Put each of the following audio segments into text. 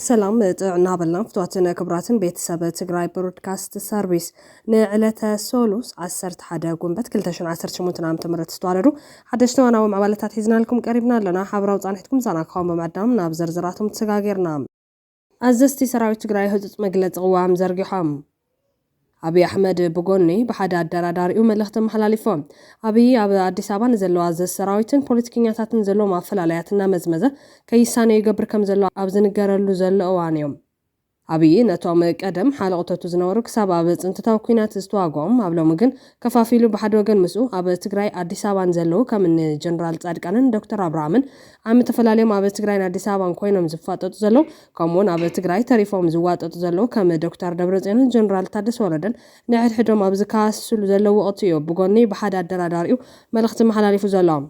ሰላም ጥዕና ፍትዋትን ክብራትን ቤተሰብ ትግራይ ብሮድካስት ሰርቪስ ንዕለተ ሶሉስ 11 ጉንበት 2018 ዓመተ ምህረት ዝተዋለዱ ሓደሽቲ ዋናዊ አባላታት ሒዝናልኩም ቀሪብና ኣለና ሓብራው ጻንሕትኩም ዛናካውን በመዕዳም ናብ ዝርዝራቶም ተሰጋጊርና አዘስቲ ሰራዊት ትግራይ ህጹጽ መግለጽ ቅዋም ዘርጊሖም አብይ አሕመድ ብጎኒ በሓደ አደራዳሪኡ መልእኽቲ መሓላሊፎም አብይ ኣብ አዲስ አበባ ንዘለዋ ሰራዊትን ፖለቲከኛታትን ዘሎ ማፈላለያትና መዝመዘ ከይሳነ ይገብር ከም ዘሎ ኣብ ዝንገረሉ ዘሎ እዋን እዮም አብይ ነቶም ቀደም ሓለቕቶቱ ዝነበሩ ክሳብ ኣብ ጽንተታዊ ኩናት ዝተዋግኦም ኣብ ሎሚ ግን ከፋፊሉ ብሓደ ወገን ምስኡ ኣብ ትግራይ አዲስ አበባን ዘለዉ ከም ጀነራል ጻድቃንን ዶክተር አብርሃምን ዓም ተፈላለዮም ኣብ ትግራይን አዲስ አበባን ኮይኖም ዝፋጠጡ ዘለዉ ከምውን ኣብ ትግራይ ተሪፎም ዝዋጠጡ ዘለዉ ከም ዶክተር ደብረጽዮንን ጀነራል ታደሰ ወረደን ንሕድሕዶም ኣብ ዝካሰሉ ዘለዉ ወቕቲ እዩ ብጎኒ ብሓደ አደራዳሪኡ መልእኽቲ መሓላሊፉ ዘሎ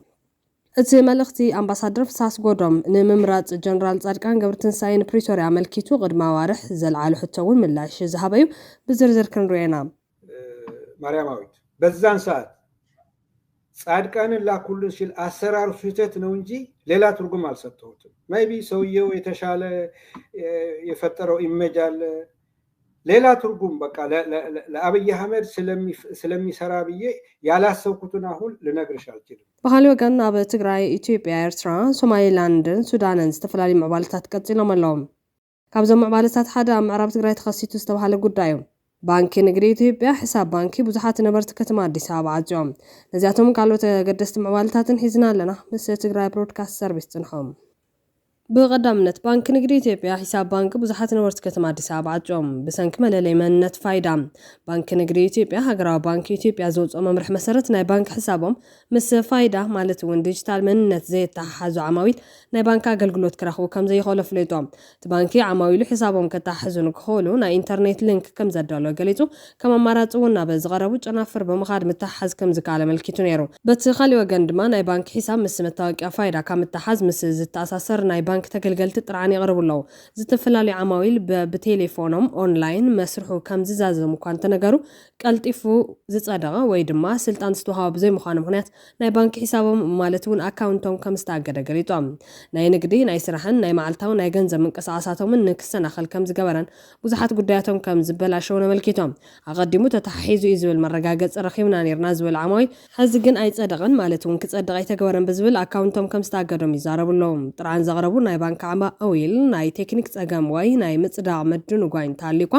እቲ መልእኽቲ አምባሳደር ፍሳስ ጎዶም ንምምራጽ ጀነራል ጻድቃን ገብረትንሳኤን ፕሪቶሪያ መልኪቱ ቅድማ ዋርሕ ዘልዓሉ ሕቶውን ምላሽ ዝሃበዩ ብዝርዝር ክንርየና ማርያማዊት በዛን ሰዓት ጻድቃንን ላኩሉ ሲል አሰራሩ ስህተት ነው እንጂ ሌላ ትርጉም አልሰጠሁትም maybe ሰውየው የተሻለ የፈጠረው ኢሜጅ አለ ሌላ ትርጉም በቃ ለአብይ አህመድ ስለሚሰራ ብዬ ያላሰብኩትን አሁን ልነግርሽ አልችልም ባህሊ ወገን ኣብ ትግራይ ኢትዮጵያ ኤርትራ ሶማሊላንድን ሱዳንን ዝተፈላለዩ ምዕባለታት ቀፂሎም ኣለዎም ካብዞም ምዕባለታት ሓደ ኣብ ምዕራብ ትግራይ ተኸሲቱ ዝተባሃለ ጉዳይ እዩ ባንኪ ንግዲ ኢትዮጵያ ሕሳብ ባንኪ ብዙሓት ነበርቲ ከተማ አዲስ አበባ ኣጽዮም ነዚያቶም ካልኦት ገደስቲ ምዕባለታትን ሒዝና ኣለና ምስ ትግራይ ብሮድካስት ሰርቪስ ጽንሖም ብቀዳምነት ባንክ ንግዲ ኢትዮጵያ ሒሳብ ባንክ ብዙሓት ነበርቲ ከተማ አዲስ አበባ ኣጽዮም ብሰንኪ መለለይ መንነት ፋይዳ ባንክ ንግዲ ኢትዮጵያ ሃገራዊ ባንክ ኢትዮጵያ ዘውፅኦ መምርሕ መሰረት ናይ ባንክ ሕሳቦም ምስ ፋይዳ ማለት እውን ዲጂታል መንነት ዘየተሓሓዙ ዓማዊል ናይ ባንክ አገልግሎት ክረኽቡ ከም ዘይኽእሉ ኣፍሊጦም እቲ ባንኪ ዓማዊሉ ሕሳቦም ከታሕዙ ንክኽእሉ ናይ ኢንተርኔት ሊንክ ከም ዘዳሎ ገሊጹ ከም ኣማራፂ እውን ናብ ዝቐረቡ ጨናፍር ብምኻድ ምትሓሓዝ ከም ዝከኣለ መልኪቱ ነይሩ በቲ ካልእ ወገን ድማ ናይ ባንክ ሒሳብ ምስ መታወቂያ ፋይዳ ካብ ምትሓዝ ምስ ዝተኣሳሰር ናይ ባንክ ተገልገልቲ ጥራን ይቕርብለው ዝተፈላለዩ ዓማዊል ብቴሌፎኖም ኦንላይን መስርሑ ከም ዝዛዘሙ እኳ እንተነገሩ ቀልጢፉ ዝጸደቐ ወይ ድማ ስልጣን ዝተዋሃበ ብዘይምዃኑ ምክንያት ናይ ባንክ ሒሳቦም ማለት እውን ኣካውንቶም ከም ዝተኣገደ ገሊጦም ናይ ንግዲ ናይ ስራሕን ናይ መዓልታዊ ናይ ገንዘብ ምንቅስቓሳቶምን ንክሰናኸል ከም ዝገበረን ብዙሓት ጉዳያቶም ከም ዝበላሸው ነመልኪቶም ኣቐዲሙ ተታሒዙ እዩ ዝብል መረጋገፂ ረኺብና ነርና ዝብል ዓማዊል ሕዚ ግን ኣይጸደቐን ማለት እውን ክጸድቕ ኣይተገበረን ብዝብል ኣካውንቶም ከም ዝተኣገዶም ይዛረብሎም ጥራን ዘቕረቡ ናይ ባንክ ዓማዊል ናይ ቴክኒክ ጸገም ወይ ናይ ምጽዳቕ መድን ጓይን ታሊኳ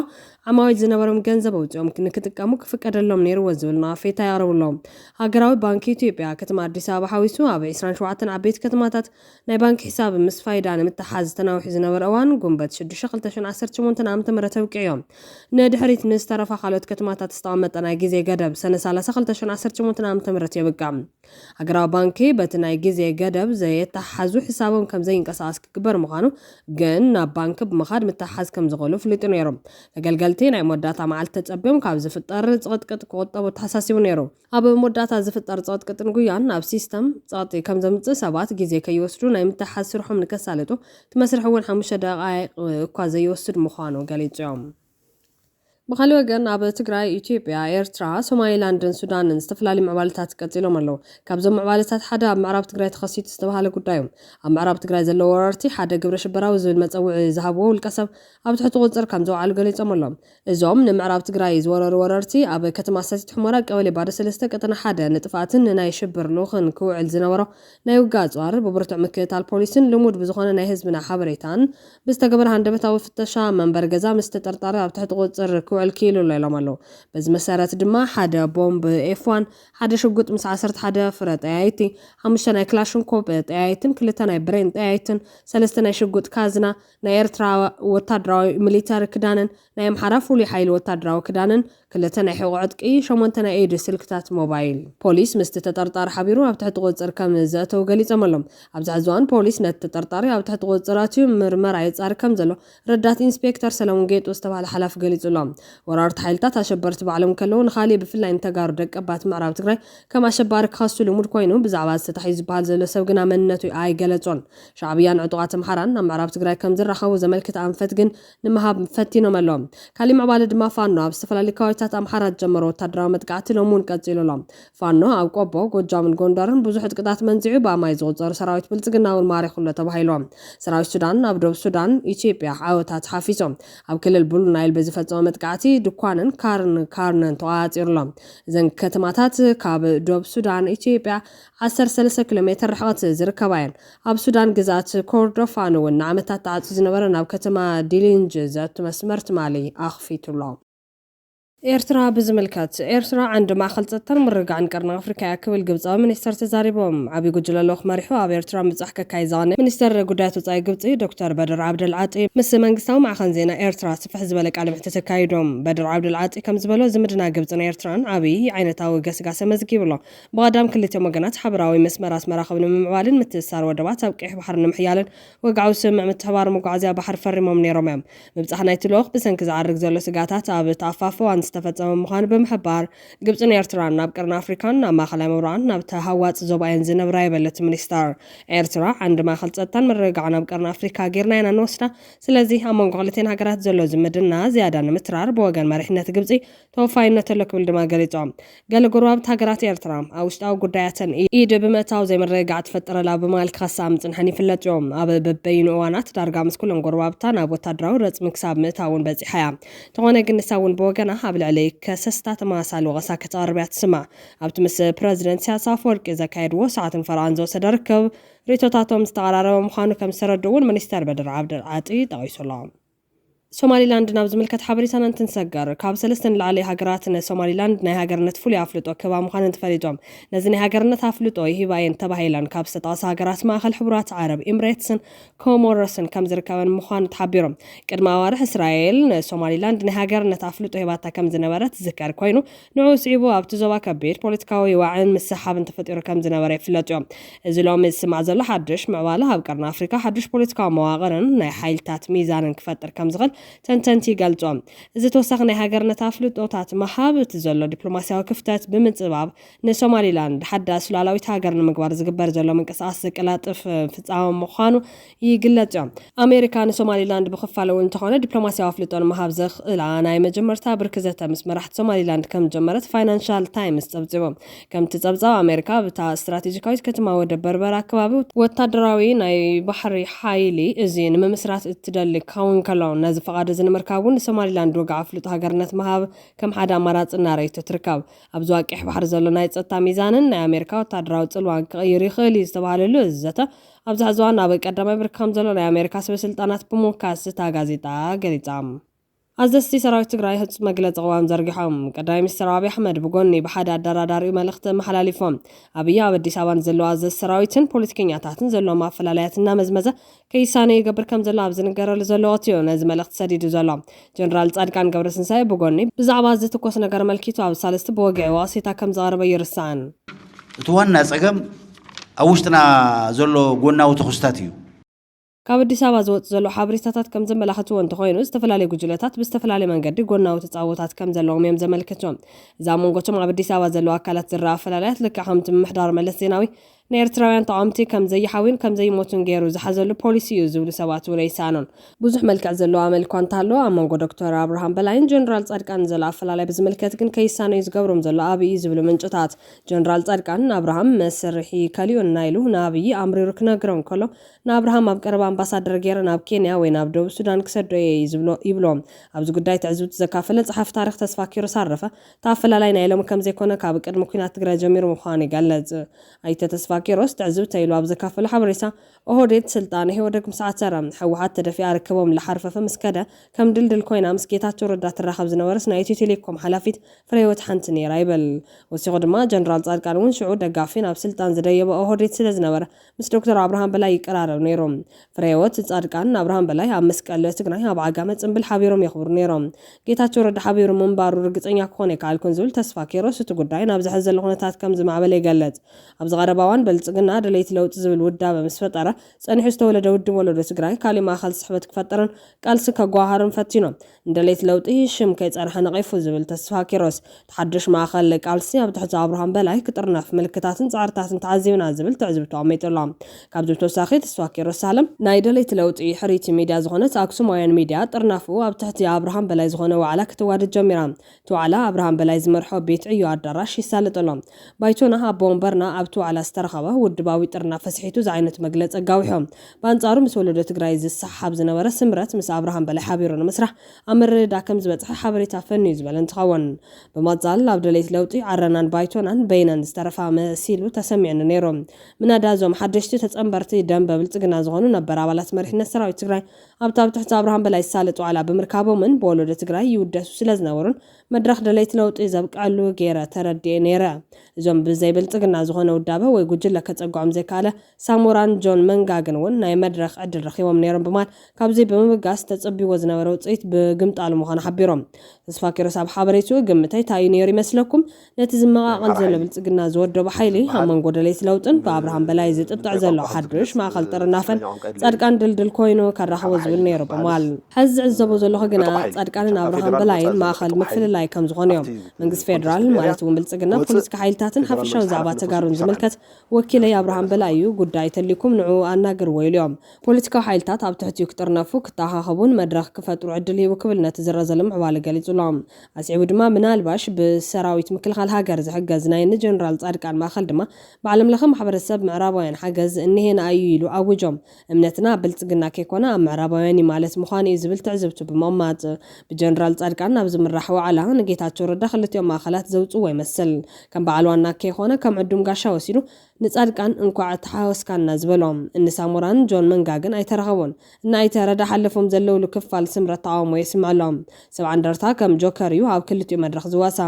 ዓማዊል ዝነበሮም ገንዘብ ኣውፅኦም ንክጥቀሙ ክፍቀደሎም ነይርዎ ዝብል ናፌታ ያቕርብሎም ሃገራዊ ባንኪ ኢትዮጵያ ከተማ አዲስ አበባ ሓዊሱ ኣብ 27 ዓበይቲ ከተማታት ናይ ባንክ ሒሳብ ምስ ፋይዳ ንምትሓዝ ተናዊሑ ዝነበረ እዋን ጉንበት 6/2018 ዓመተ ምህረት ኣውቂዕዮም ንድሕሪት ንዝተረፋ ካልኦት ከተማታት ዝተቐመጠ ናይ ግዜ ገደብ ሰነ 30/2018 ዓመተ ምህረት የብቃ ሃገራዊ ባንኪ በቲ ናይ ግዜ ገደብ ዘየተሓዙ ሒሳቦም ከም ዘይንቀሳቀስ ክግበር ምዃኑ ግን ናብ ባንክ ብምኻድ ምትሓዝ ከም ዝኽእሉ ፍሊጡ ነይሮም ተገልገልቲ ናይ መወዳእታ መዓልቲ ተጸቢዮም ካብ ዝፍጠር ጽቕጥቅጥ ክቁጠቡ ተሓሳሲቡ ነይሩ ኣብ መወዳእታ ዝፍጠር ጽቕጥቅጥን ጉያን ናብ ሲስተም ጸቕጢ ከም ዘምጽእ ሰባት ግዜ ከይወስዱ ናይ ምትሓዝ ስርሖም ንከሳልጡ ትመስርሕ እውን 5 ደቂቃ እኳ ዘይወስድ ምዃኑ ገሊጾም በኻሊ ወገን ኣብ ትግራይ ኢትዮጵያ ኤርትራ ሶማሊላንድን ሱዳንን ዝተፈላለዩ ምዕባለታት ቀፂሎም ኣለዉ ካብዞም ምዕባለታት ሓደ ኣብ ምዕራብ ትግራይ ተኸሲቱ ዝተባሃለ ጉዳይ እዩ ኣብ ምዕራብ ትግራይ ዘለዎ ወረርቲ ሓደ ግብረ ሽበራዊ ዝብል መፀውዒ ዝሃብዎ ውልቀ ሰብ ኣብ ትሕቲ ቁፅር ከም ዘውዓሉ ገሊፆም ኣሎም እዞም ንምዕራብ ትግራይ ዝወረሩ ወረርቲ ኣብ ከተማ ሰቲት ሑመራ ቀበሌ ባዶ 3 ቀጠና 1 ንጥፋትን ናይ ሽብር ልኡኽን ክውዕል ዝነበሮ ናይ ውጋእ ጿር ብብርቱዕ ምክትታል ፖሊስን ልሙድ ብዝኾነ ናይ ህዝብና ሓበሬታን ብዝተገበረ ሃንደበታዊ ፍተሻ መንበር ገዛ ምስ ተጠርጣሪ ኣብ ትሕቲ ቁፅር ክውዕል ኪሎ ላይሎም ኣለዉ በዚ መሰረት ድማ ሓደ ቦምብ F1 ሓደ ሽጉጥ ምስ 11 ፍረ ጠያይቲ 5 ናይ ክላሽንኮቭ ጠያይትን 2 ናይ ብሬን ጠያይትን 3 ናይ ሽጉጥ ካዝና ናይ ኤርትራ ወታደራዊ ሚሊታሪ ክዳንን ናይ አምሓራ ፍሉይ ሓይሊ ወታደራዊ ክዳንን 2 ናይ ሕቆ ዕጥቂ 8 ናይ ኤድ ስልክታት ሞባይል ፖሊስ ምስ ተጠርጣሪ ሓቢሩ ኣብ ትሕቲ ቁፅር ከም ዘእተው ገሊፆም ኣሎም ኣብዚ ሕዝዋን ፖሊስ ነቲ ተጠርጣሪ ኣብ ትሕቲ ቁፅር ኣትዩ ምርመራ ይጻር ከም ዘሎ ረዳት ኢንስፔክተር ሰለሞን ጌጡ ዝተባሃለ ሓላፊ ገሊጹሎም ወራርት ሓይልታት ኣሸበርቲ ባዕሎም ከለው ንኻሊ ብፍላይ እንተጋሩ ደቀባት ምዕራብ ትግራይ ከም ኣሸባሪ ክኸሱ ልሙድ ኮይኑ ብዛዕባ ዝተታሕዩ ዝበሃል ዘሎ ሰብ ግና መንነቱ ኣይገለጾን ሻዕብያን ዕጡቓት ኣምሓራን ኣብ ምዕራብ ትግራይ ከም ዝራኸቡ ዘመልክት ኣንፈት ግን ንምሃብ ፈቲኖም ኣሎም ካሊእ ምዕባለ ድማ ፋኖ ኣብ ዝተፈላለዩ ከባቢታት ኣምሓራ ጀመሮ ወታደራዊ መጥቃዕቲ ሎሙን ቀፂሉ ኣሎ ፋኖ ኣብ ቆቦ ጎጃምን ጎንደርን ብዙሕ ጥቅጣት መንዚዑ ብኣማይ ዝቑፀሩ ሰራዊት ብልጽግና እውን ማሪኹሎ ተባሂሎም ሰራዊት ሱዳን ኣብ ደቡብ ሱዳን ኢትዮጵያ ዓወታት ሓፊጾም ኣብ ክልል ቡሉ ናይል ብዝፈጸመ መጥቃዕቲ ድኳንን ካርነን ተዋፂሩሎም እዘን ከተማታት ካብ ደቡብ ሱዳን ኢትዮጵያ 13 ኪሎ ሜትር ርሕቐት ዝርከባ እየን ኣብ ሱዳን ግዛት ኮርዶፋን እውን ንዓመታት ተዓጽዩ ዝነበረ ናብ ከተማ ዲሊንጅ ዘእቱ መስመር ትማሊ ኣኽፊቱሎ ኤርትራ ብዝምልከት ኤርትራ ዓንዲ ማእኸል ጸጥታን ምርግጋዕን ቀርኒ ኣፍሪካ ክብል ግብጻዊ ሚኒስተር ተዛሪቦም ዓብይ ጉጅለ ኣለዎ መሪሑ ኣብ ኤርትራ ምብጻሕ ከካይ ዝቐነ ሚኒስተር ጉዳያት ወጻኢ ግብጺ ዶክተር በድር ዓብደልዓጢ ምስ መንግስታዊ ማዕኸን ዜና ኤርትራ ስፍሕ ዝበለ ቃለ ምሕተት ተካይዶም በድር ዓብደልዓጢ ከም ዝበሎ ዝምድና ግብጽን ኤርትራን ዓብይ ዓይነታዊ ገስጋሰ መዝጊብሎ ብቐዳም ክልቲኦም ወገናት ሓበራዊ መስመራት መራኸቢ ንምዕባልን ምትእስሳር ወደባት ኣብ ቀይሕ ባሕሪ ንምሕያልን ወግዓዊ ስምዕ ምትሕብባር መጓዓዝያ ባሕሪ ፈሪሞም ነይሮም እዮም ምብጻሕ ናይቲ ልኡኽ ብሰንኪ ዝዓርግ ዘሎ ስጋታት ኣብ ተኣፋፈ ተፈጸመ ምዃኑ ብምሕባር ግብጽን ኤርትራን ናብ ቀርኒ ኣፍሪካን ናብ ማእኸላይ ምብራቕን ናብ ተሃዋፅ ዞባየን ዝነብራ ይበለት ሚኒስተር ኤርትራ ዓንዲ ማእኸል ጸጥታን ምርግጋዕን ናብ ቀርኒ ኣፍሪካ ጌርና ኢና ንወስዳ ስለዚ ኣብ መንጎ ክልቲአን ሃገራት ዘሎ ዝምድና ዝያዳ ንምትራር ብወገን መሪሕነት ግብጺ ተወፋይነት ኣሎ ክብል ድማ ገሊጾም ገለ ጎረባብቲ ሃገራት ኤርትራ ኣብ ውሽጣዊ ጉዳያትን ኢድ ብምእታው ዘይምርግጋዕ ትፈጥረላ ብማል ክኸሳም ጽንሐን ይፍለጥ እዮም ኣብ በበይኑ እዋናት ዳርጋ ምስ ኩሎም ጎረባብታ ናብ ወታደራዊ ረፅሚ ክሳብ ምእታውን በፂሓያ ተኾነ ግን ንሳ እውን ብወገና ኣብ ልዕሊ ከሰስታት ማሳል ወቀሳ ከተቀርብ እያ ትስማዕ ኣብቲ ምስ ፕረዚደንት ኢሳያስ አፈወርቂ ዘካየድዎ ሰዓትን ፈርቓን ዝወሰደ ርክብ ሪቶታቶም ዝተቀራረበ ምዃኑ ከም ዝተረድኡ እውን ሚኒስተር በድር ዓብደልዓጢ ጠቒሱሎም ሶማሊላንድ ናብ ዝምልከት ሓበሬታና እንትንሰገር ካብ ሰለስተን ላዕሊ ሃገራት ሶማሊላንድ ናይ ሃገርነት ፍሉይ ኣፍልጦ ክባ ምዃነን ተፈሊጦም ነዚ ናይ ሃገርነት ኣፍልጦ ይሂባየን ተባሂለን ካብ ዝተጠቐሰ ሃገራት ማእኸል ሕቡራት ዓረብ ኤምሬትስን ኮሞሮስን ከም ዝርከበን ምዃኑ ተሓቢሮም ቅድሚ ኣዋርሕ እስራኤል ሶማሊላንድ ናይ ሃገርነት ኣፍልጦ ሂባታ ከም ዝነበረት ዝዝከር ኮይኑ ንዑ ስዒቡ ኣብቲ ዞባ ከቢድ ፖለቲካዊ ዋዕን ምስሓብን ተፈጢሩ ከም ዝነበረ ይፍለጥ እዮም እዚ ሎሚ ዝስማዕ ዘሎ ሓድሽ ምዕባለ ኣብ ቀርኒ ኣፍሪካ ሓድሽ ፖለቲካዊ መዋቕርን ናይ ሓይልታት ሚዛንን ክፈጥር ከም ዝኽእል ተንተንቲ ይገልጾም እዚ ተወሳኺ ናይ ሃገርነት ኣፍልጦታት መሃብ እቲ ዘሎ ዲፕሎማስያዊ ክፍተት ብምጽባብ ንሶማሊላንድ ሓዳስ ሉዓላዊት ሃገር ንምግባር ዝግበር ዘሎ ምንቅስቓስ ዘቀላጥፍ ፍጻመ ምዃኑ ይግለጽ እዮም ኣሜሪካ ንሶማሊላንድ ብኽፋል እውን እንተኾነ ዲፕሎማስያዊ ኣፍልጦ ንምሃብ ዘኽእላ ናይ መጀመርታ ብርኪ ዘተ ምስ መራሕቲ ሶማሊላንድ ከም ጀመረት ፋይናንሻል ታይምስ ጸብጺቦም ከምቲ ጸብጻብ ኣሜሪካ ብታ ስትራቴጂካዊት ከተማ ወደብ በርበራ ኣከባቢ ወታደራዊ ናይ ባሕሪ ሓይሊ እዚ ንምምስራት እትደሊ ካውን ከሎ ነዚ ፈቃደ ዝንምርካቡን ሶማሊላንድ ወግዓ ኣፍልጦ ሃገርነት መሃብ ከም ሓደ ኣማራፂ እናረኣየቶ ትርከብ ኣብዚ ዋቂሕ ባሕሪ ዘሎ ናይ ጸጥታ ሚዛንን ናይ ኣሜሪካ ወታደራዊ ጽልዋን ክቕይር ይኽእል እዩ ዝተባሃለሉ ዘተ ኣብዚ ሕዚ እዋን ኣብ ቀዳማይ ብርኪ ከም ዘሎ ናይ ኣሜሪካ ሰበስልጣናት ብምውካስ እታ ጋዜጣ ገሊጻ ኣዘስቲ ሰራዊት ትግራይ ህፁፅ መግለፂ ቅዋም ዘርጊሖም ቀዳማይ ሚኒስትር ኣብይ ኣሕመድ ብጎኒ ብሓደ ኣደራዳሪ መልእኽቲ መሓላሊፎም ኣብይ ኣብ ኣዲስ ኣበባ ዘለዎ ኣዘስቲ ሰራዊትን ፖለቲከኛታትን ዘለዎ ማፈላለያት እናመዝመዘ ከይሳነ ይገብር ከም ዘሎ ኣብ ዝንገረሉ ዘሎ ወትዮ ነዚ መልእኽቲ ሰዲዱ ዘሎ ጀነራል ጻድቃን ገብረስንሳይ ብጎኒ ብዛዕባ ዝትኮስ ነገር መልኪቱ ኣብ ሳለስቲ ብወግዒ ዋሲታ ከም ዘቕረበ ይርስዓን እቲ ዋና ፀገም ኣብ ውሽጥና ዘሎ ጎናዊ ትኩስታት እዩ ካብ አዲስ አበባ ዝወጽ ዘሎ ሓበሬታታት ከም ዘመላኽትዎ እንተኾይኑ ዝተፈላለዩ ጉጅለታት ብዝተፈላለየ መንገዲ ጎናዊ ተጻውታት ከም ዘለዎም እዮም ዘመልክቶም እዛ መንጎቶም ኣብ አዲስ አበባ ዘሎ ኣካላት ዝረአ ኣፈላላያት ልክዕ ከምቲ ምምሕዳር መለስ ዜናዊ ንኤርትራውያን ተቃውምቲ ከም ዘይሓዊን ከም ዘይሞቱን ገይሩ ዝሓዘሉ ፖሊሲ እዩ ዝብሉ ሰባት እውን ይሳኖን ብዙሕ መልክዕ ዘለዎ ኣመልክዖ እንተሃለወ ኣብ መንጎ ዶክተር ኣብርሃም በላይን ጀነራል ጻድቃን ዘሎ ኣፈላላይ ብዝምልከት ግን ከይሳነዩ ዝገብሮም ዘሎ ኣብይ ዝብሉ ምንጭታት ጀነራል ጻድቃን ኣብርሃም መስርሒ ከሊዮና ኢሉ ንኣብይ ኣምሪሩ ክነግሮም ከሎ ንኣብርሃም ኣብ ቀረባ ኣምባሳደር ገይረ ናብ ኬንያ ወይ ናብ ደቡብ ሱዳን ክሰዶ ይብሎም ኣብዚ ጉዳይ ትዕዝብቲ ዘካፈለ ጸሓፊ ታሪክ ተስፋ ኪሮስ አረፈ ታፈላላይ ናይ ሎም ከም ዘይኮነ ካብ ቅድሚ ኩናት ትግራይ ጀሚሩ ምዃኑ ይገልጽ ኣይተ ተስፋ ኪሮስ ትዕዝብቲ ኢሉ ኣብ ዘካፈለ ሓበሬታ ኦህዴድ ስልጣን ህወደግ ምስዓት ሰራም ሕወሓት ተደፊኣ ርከቦም ለሓርፈፈ መስከደ ከም ድልድል ኮይና ምስ ጌታቸው ረዳ ትራኸብ ዝነበረስ ናይ ኢትዮ ቴሌኮም ሓላፊት ፍሬህይወት ሓንቲ ነይራ ይብል ወሲኹ ድማ ጀነራል ጻድቃን እውን ሽዑ ደጋፊ ናብ ስልጣን ዝደየበ ኦህዴድ ስለ ዝነበረ ምስ ዶክተር ኣብርሃም በላይ ይቀራረብ ነይሮም ፍሬህይወት ጻድቃን ኣብርሃም በላይ ኣብ መስቀል ትግራይ ኣብ ዓጋመ ጽምብል ሓቢሮም ይኽብሩ ነይሮም ጌታቸው ረዳ ሓቢሩ ምንባሩ ርግፀኛ ክኾነ ይከኣልኩን ዝብል ተስፋ ኪሮስ እቲ ጉዳይ ናብ ዝሕዝ ዘሎ ኩነታት ከም ዝማዕበለ ይገልጽ ኣብ ዝቐረባ እዋን በልጽግና ደለይት ለውጥ ዝብል ውዳበ ምስ ፈጠረ ጸኒሑ ዝተወለደ ውድብ ወለዶ ትግራይ ካሊእ ማእኸል ስሕበት ክፈጥርን ቃልሲ ከጓሃርን ፈቲኖም እንደለይት ለውጥ ሽም ከይጸንሐ ነቂፉ ዝብል ተስፋ ኪሮስ ተሓድሽ ማእኸል ቃልሲ ኣብ ትሕቲ ኣብርሃም በላይ ክጥርነፍ ምልክታትን ጻዕርታትን ተዓዚብና ዝብል ትዕዝብቶ ኣሜጥሎም ካብ ተወሳኺ ተስፋ ኪሮስ ሳለም ናይ ደለይት ለውጥ ሕሪት ሚድያ ዝኾነት ኣክሱማውያን ሚድያ ጥርናፉ ኣብ ትሕቲ ኣብርሃም በላይ ዝኾነ ዋዕላ ክትዋደድ ጀሚራ ተዋዕላ ኣብርሃም በላይ ዝመርሖ ቤት ዕዮ ኣዳራሽ ይሳለጠሎም ባይቶና ኣብ ቦምበርና ኣብ ተዋዕላ ዝተረኸበ ውድባዊ ጥርና ፈስሒቱ ዝዓይነት መግለጽ ጋዊሖም በአንጻሩ ምስ ወለዶ ትግራይ ዝሰሓብ ዝነበረ ስምረት ምስ ኣብርሃም በላይ ሓቢሩ ንምስራሕ ኣብ ምርድዳ ከም ዝበጽሐ ሓበሬታ ፈኒ ዝበለ እንትኸውን ብመጻል ኣብ ደለይት ለውጢ ዓረናን ባይቶናን በይነን ዝተረፋ መሲሉ ተሰሚዕን ነይሮም ምናዳዞም ሓደሽቲ ተጸንበርቲ ደም በብልጽግና ዝኾኑ ነበር ኣባላት መሪሕነት ሰራዊት ትግራይ ኣብ ትሕቲ ኣብርሃም በላይ ዝሳለጥ ዋዕላ ብምርካቦምን በወለዶ ትግራይ ይውደሱ ስለዝነበሩን መድረኽ ደለይት ለውጢ ዘብቃሉ ገይረ ተረድየ ነይረ እዞም ብዘይ ብልጽግና ዝኾነ ውዳበ ወይ ጉጅለ ከጸጓዖም ዘይካለ ሳሞራን ጆን መንጋግን እውን ናይ መድረኽ ዕድል ረኺቦም ነይሮም ብማል ካብዚ ብምብጋስ ተጸቢዎ ዝነበረ ውጽኢት ብግምጣሉ ምዃኑ ሓቢሮም ተስፋ ኪሮስ ኣብ ሓበሬቱ ግምተይ ታዩ ነይሩ ይመስለኩም ነቲ ዝመቓቐል ዘሎ ብልጽግና ዝወደቡ ሓይሊ ኣብ መንጎ ደለይት ለውጥን ብኣብርሃም በላይ ዝጥጥዕ ዘሎ ሓድሽ ማእኸል ጥርናፈን ጻድቃን ድልድል ኮይኑ ከራኸቦ ዝብል ነይሩ ብማል ሕዚ ዝዕዘቦ ዘለኹ ግና ጻድቃንን ኣብርሃም በላይን ማእኸል ምፍልላይ ከም ዝኾኑ እዮም መንግስቲ ፌደራል ማለት እውን ብልጽግና ፖለቲካ ሓይልታትን ሓፈሻዊ ዛዕባ ተጋሩን ዝምልከት ወኪለይ ኣብርሃም በላይ ጉዳይ ተሊኩም ንዑ ኣናግርዎ ኢሎም ፖለቲካዊ ሓይልታት ኣብ ትሕቲኡ ክጥርነፉ ክተኻኸቡን መድረኽ ክፈጥሩ ዕድል ሂቡ ክብል ነቲ ዝረዘለ ምዕባለ ገሊጹሎም ኣስዒቡ ድማ ምናልባሽ ብሰራዊት ምክልኻል ሃገር ዝሕገዝ ናይ ጀነራል ጻድቃን ማእኸል ድማ ብዓለም ለኸ ማሕበረሰብ ምዕራባውያን ሓገዝ እኒሄና እዩ ኢሉ ኣውጆም እምነትና ብልጽግና ከይኮነ ኣብ ምዕራባውያን ማለት ምዃኑ እዩ ዝብል ትዕዝብቱ ብምቕማጥ ብጀነራል ጻድቃን ኣብ ዝምራሕ ዋዕላ ንጌታቸው ረዳ ክልቲኦም ማእኸላት ዘውፅዎ ይመስል ከም በዓል ዋና ከይኮነ ከም ዕዱም ጋሻ ወሲዱ ንጻድቃን እንኳዕ ተሓወስካና ዝበሎም እንሳሙራን ጆን መንጋግን ኣይተረኸቡን እና ኣይተረዳ ሓለፎም ዘለውሉ ክፋል ስምረት ተቃውሞ የስምዐሎም ሰብዓ እንደርታ ከም ጆከር እዩ ኣብ ክልቲኡ መድረኽ ዝዋሳ